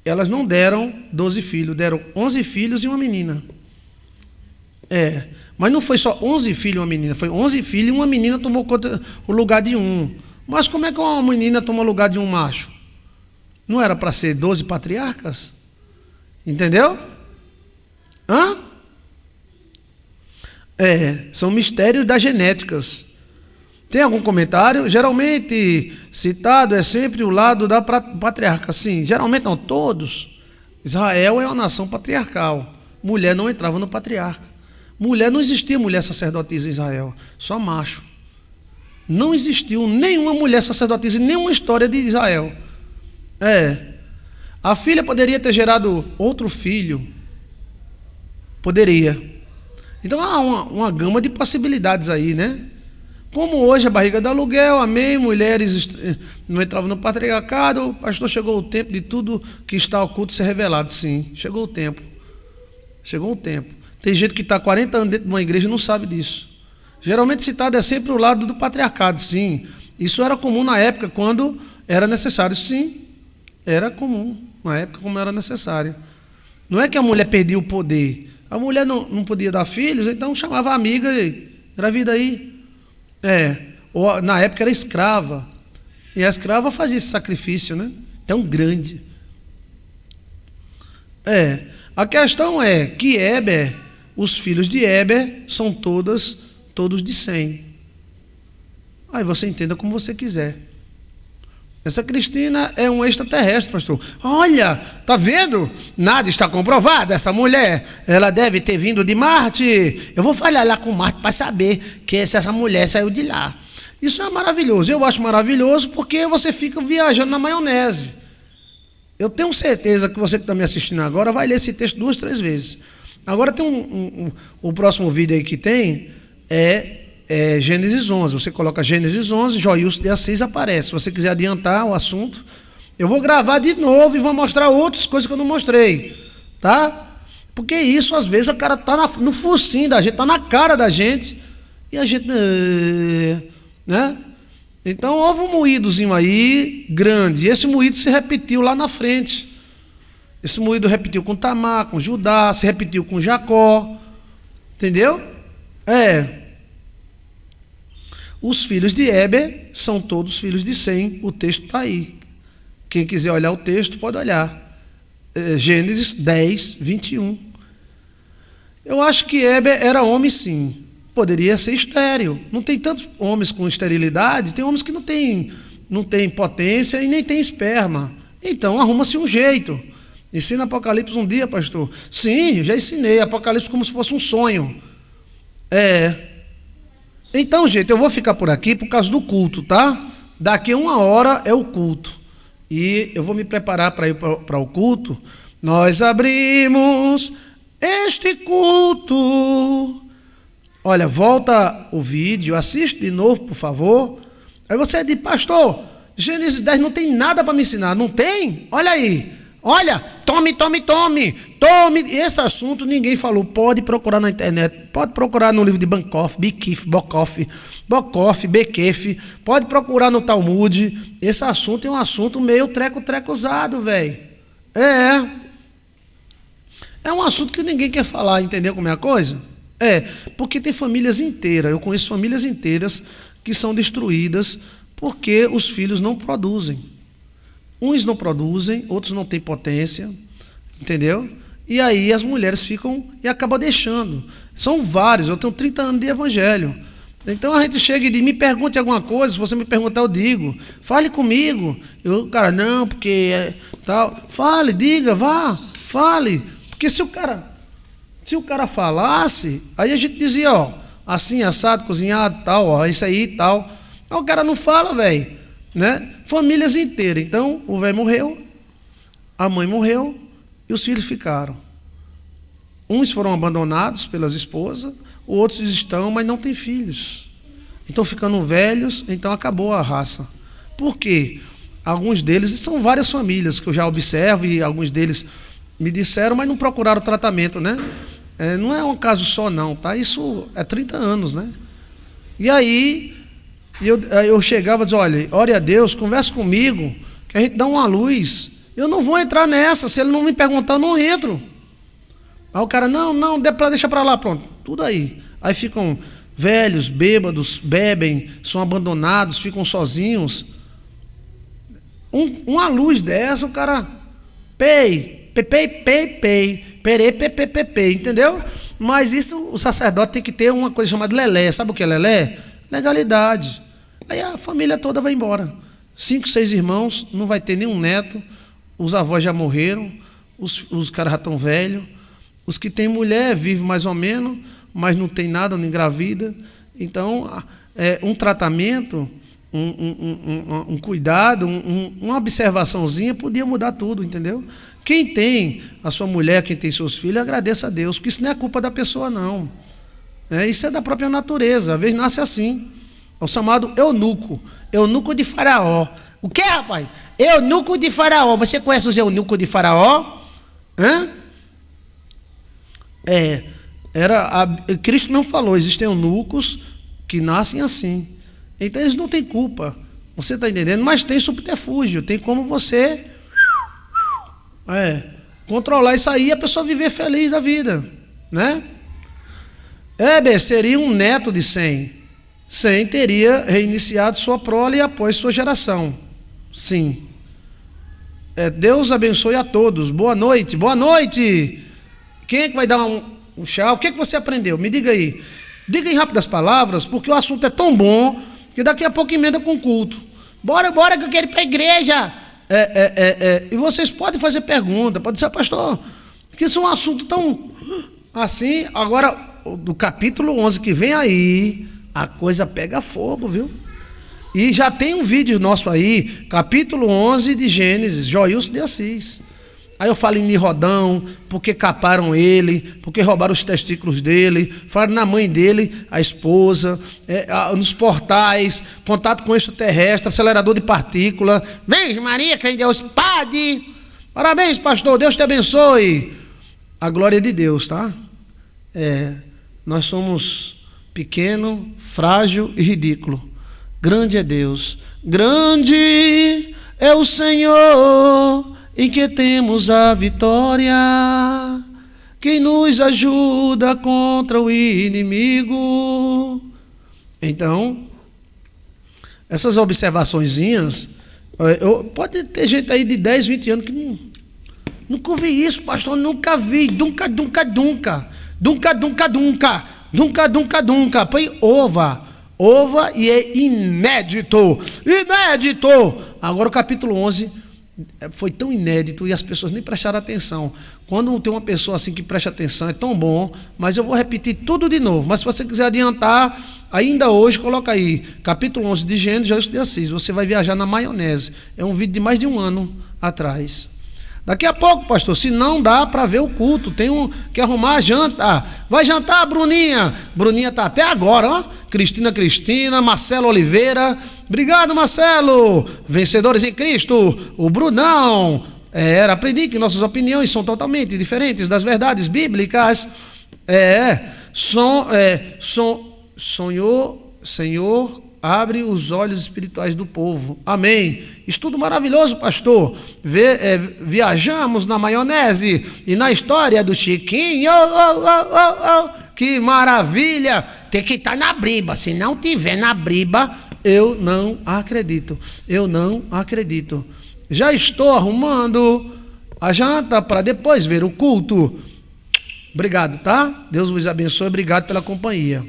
elas não deram 12 filhos, deram 11 filhos e uma menina. Mas não foi só 11 filhos e uma menina, foi 11 filhos e uma menina tomou o lugar de um. Mas como é que uma menina toma o lugar de um macho? Não era para ser 12 patriarcas? Entendeu? São mistérios das genéticas. Tem algum comentário? Geralmente citado é sempre o lado da patriarca. Sim, geralmente não, todos. Israel é uma nação patriarcal. Mulher não entrava no patriarca. Mulher, não existia mulher sacerdotisa em Israel, só macho. Não existiu nenhuma mulher sacerdotisa em nenhuma história de Israel. A filha poderia ter gerado outro filho. Poderia. Então há uma gama de possibilidades aí, né? Como hoje a barriga do aluguel, amém, mulheres não entravam no patriarcado, pastor, chegou o tempo de tudo que está oculto ser revelado. Sim, chegou o tempo. Chegou o tempo. Tem gente que está 40 anos dentro de uma igreja e não sabe disso. Geralmente citado é sempre o lado do patriarcado, sim. Isso era comum na época, quando era necessário. Sim, era comum na época, como era necessário. Não é que a mulher perdia o poder. A mulher não podia dar filhos, então chamava a amiga e engravida aí. Ou, na época era escrava. E a escrava fazia esse sacrifício, né? Tão grande. A questão é que Éber, os filhos de Éber, são todos de Sem. Aí você entenda como você quiser. Essa Cristina é um extraterrestre, pastor. Olha, tá vendo? Nada está comprovado. Essa mulher, ela deve ter vindo de Marte. Eu vou falar lá com Marte para saber que essa mulher saiu de lá. Isso é maravilhoso. Eu acho maravilhoso porque você fica viajando na maionese. Eu tenho certeza que você que está me assistindo agora vai ler esse texto 2, 3 vezes. Agora tem o próximo vídeo aí que tem Gênesis 11. Você coloca Gênesis 11, Joilson de Assis aparece. Se você quiser adiantar o assunto, eu vou gravar de novo e vou mostrar outras coisas que eu não mostrei, tá? Porque isso, às vezes, o cara tá no focinho da gente, tá na cara da gente, e a gente, né? Então, houve um moídozinho aí, grande, e esse moído se repetiu lá na frente. Esse moído repetiu com Tamar, com Judá, se repetiu com Jacó, entendeu? Os filhos de Éber são todos filhos de Sem, o texto está aí. Quem quiser olhar o texto, pode olhar. Gênesis 10, 21. Eu acho que Éber era homem, sim. Poderia ser estéril. Não tem tantos homens com esterilidade, tem homens que não têm potência e nem têm esperma. Então, arruma-se um jeito. Ensina Apocalipse um dia, pastor. Sim, já ensinei Apocalipse como se fosse um sonho. Então, gente, eu vou ficar por aqui por causa do culto, tá? Daqui a 1 hora é o culto. E eu vou me preparar para ir para o culto. Nós abrimos este culto. Olha, volta o vídeo, assiste de novo, por favor. Aí você diz, pastor, Gênesis 10 não tem nada para me ensinar. Não tem? Olha aí. Olha, tome. Esse assunto ninguém falou. Pode procurar na internet. Pode procurar no livro de Bankoff, Bokoff, Bekef. Pode procurar no Talmud. Esse assunto é um assunto meio treco-usado, velho. É um assunto que ninguém quer falar, entendeu como é a coisa? Porque tem famílias inteiras. Eu conheço famílias inteiras que são destruídas porque os filhos não produzem. Uns não produzem, outros não têm potência, entendeu? E aí as mulheres ficam e acabam deixando. São vários, eu tenho 30 anos de evangelho. Então a gente chega e diz, me pergunte alguma coisa, se você me perguntar eu digo. Fale comigo. Cara, não, porque tal. Fale, diga, vá, fale. Porque se o cara falasse, aí a gente dizia, ó, assim, assado, cozinhado, tal, ó, isso aí, tal. Mas o cara não fala, velho, né? Famílias inteiras. Então, o velho morreu, a mãe morreu e os filhos ficaram. Uns foram abandonados pelas esposas, outros estão, mas não têm filhos. Então, ficando velhos, então acabou a raça. Por quê? Alguns deles, e são várias famílias que eu já observo, e alguns deles me disseram, mas não procuraram tratamento, né? Não é um caso só não, tá? Isso é 30 anos, né? E aí eu chegava e dizia, olha, ore a Deus, converse comigo, que a gente dá uma luz. Eu não vou entrar nessa, se ele não me perguntar, eu não entro. Aí o cara, não, deixa pra lá, pronto, tudo aí. Aí ficam velhos, bêbados, bebem, são abandonados, ficam sozinhos. Uma luz dessa, o cara, entendeu? Mas isso, o sacerdote tem que ter uma coisa chamada lelé. Sabe o que é lelé? Legalidade. Aí a família toda vai embora. 5, 6 irmãos, não vai ter nenhum neto. Os avós já morreram. Os caras já estão velhos. Os que têm mulher vivem mais ou menos, mas não tem nada, não engravida. Então, um tratamento, um cuidado, uma observaçãozinha podia mudar tudo, entendeu? Quem tem a sua mulher, quem tem seus filhos, agradeça a Deus, porque isso não é culpa da pessoa, não. Isso é da própria natureza, às vezes nasce assim. É o chamado eunuco. Eunuco de Faraó. O que, rapaz? Eunuco de Faraó. Você conhece os eunucos de Faraó? Hã? Cristo não falou, existem eunucos que nascem assim. Então eles não têm culpa. Você está entendendo? Mas tem subterfúgio. Tem como você controlar isso aí e a pessoa viver feliz da vida, né? Éber seria um neto de Sem. Sem teria reiniciado sua prole após sua geração. Sim. Deus abençoe a todos. Boa noite. Boa noite. Quem é que vai dar um chá? O que é que você aprendeu? Me diga aí. Diga em rápidas palavras, porque o assunto é tão bom que daqui a pouco emenda com o culto. Bora que eu quero ir para a igreja. E vocês podem fazer pergunta, pode ser, pastor, que isso é um assunto tão assim. Agora, do capítulo 11 que vem aí, a coisa pega fogo, viu? E já tem um vídeo nosso aí, capítulo 11 de Gênesis, Joilson de Assis. Aí eu falo em Nirodão, porque caparam ele, porque roubaram os testículos dele, falaram na mãe dele, a esposa, nos portais, contato com extraterrestre, acelerador de partícula. Vem, Maria, crê em Deus, Padre. Parabéns, pastor, Deus te abençoe. A glória é de Deus, tá? Nós somos pequeno, frágil e ridículo. Grande é Deus, grande é o Senhor, em que temos a vitória, quem nos ajuda contra o inimigo. Então, essas observaçõezinhas, pode ter gente aí de 10, 20 anos que nunca ouvi isso, pastor, nunca vi, dunca. Põe ova e é inédito. Agora o capítulo 11 foi tão inédito e as pessoas nem prestaram atenção. Quando tem uma pessoa assim que presta atenção, é tão bom, mas eu vou repetir tudo de novo. Mas se você quiser adiantar, ainda hoje, coloca aí, capítulo 11 de Gênesis, Joilson de Assis, você vai viajar na maionese. É um vídeo de mais de um ano atrás. Daqui a pouco, pastor, se não dá para ver o culto, tem que arrumar a janta. Vai jantar, Bruninha? Bruninha está até agora, ó. Cristina, Marcelo Oliveira. Obrigado, Marcelo. Vencedores em Cristo. O Brunão. Aprendi que nossas opiniões são totalmente diferentes das verdades bíblicas. Senhor, abre os olhos espirituais do povo. Amém. Estudo maravilhoso, pastor. Viajamos na maionese e na história do Chiquinho. Que maravilha. Tem que estar na briba. Se não tiver na briba, eu não acredito. Já estou arrumando a janta para depois ver o culto. Obrigado, tá? Deus vos abençoe. Obrigado pela companhia.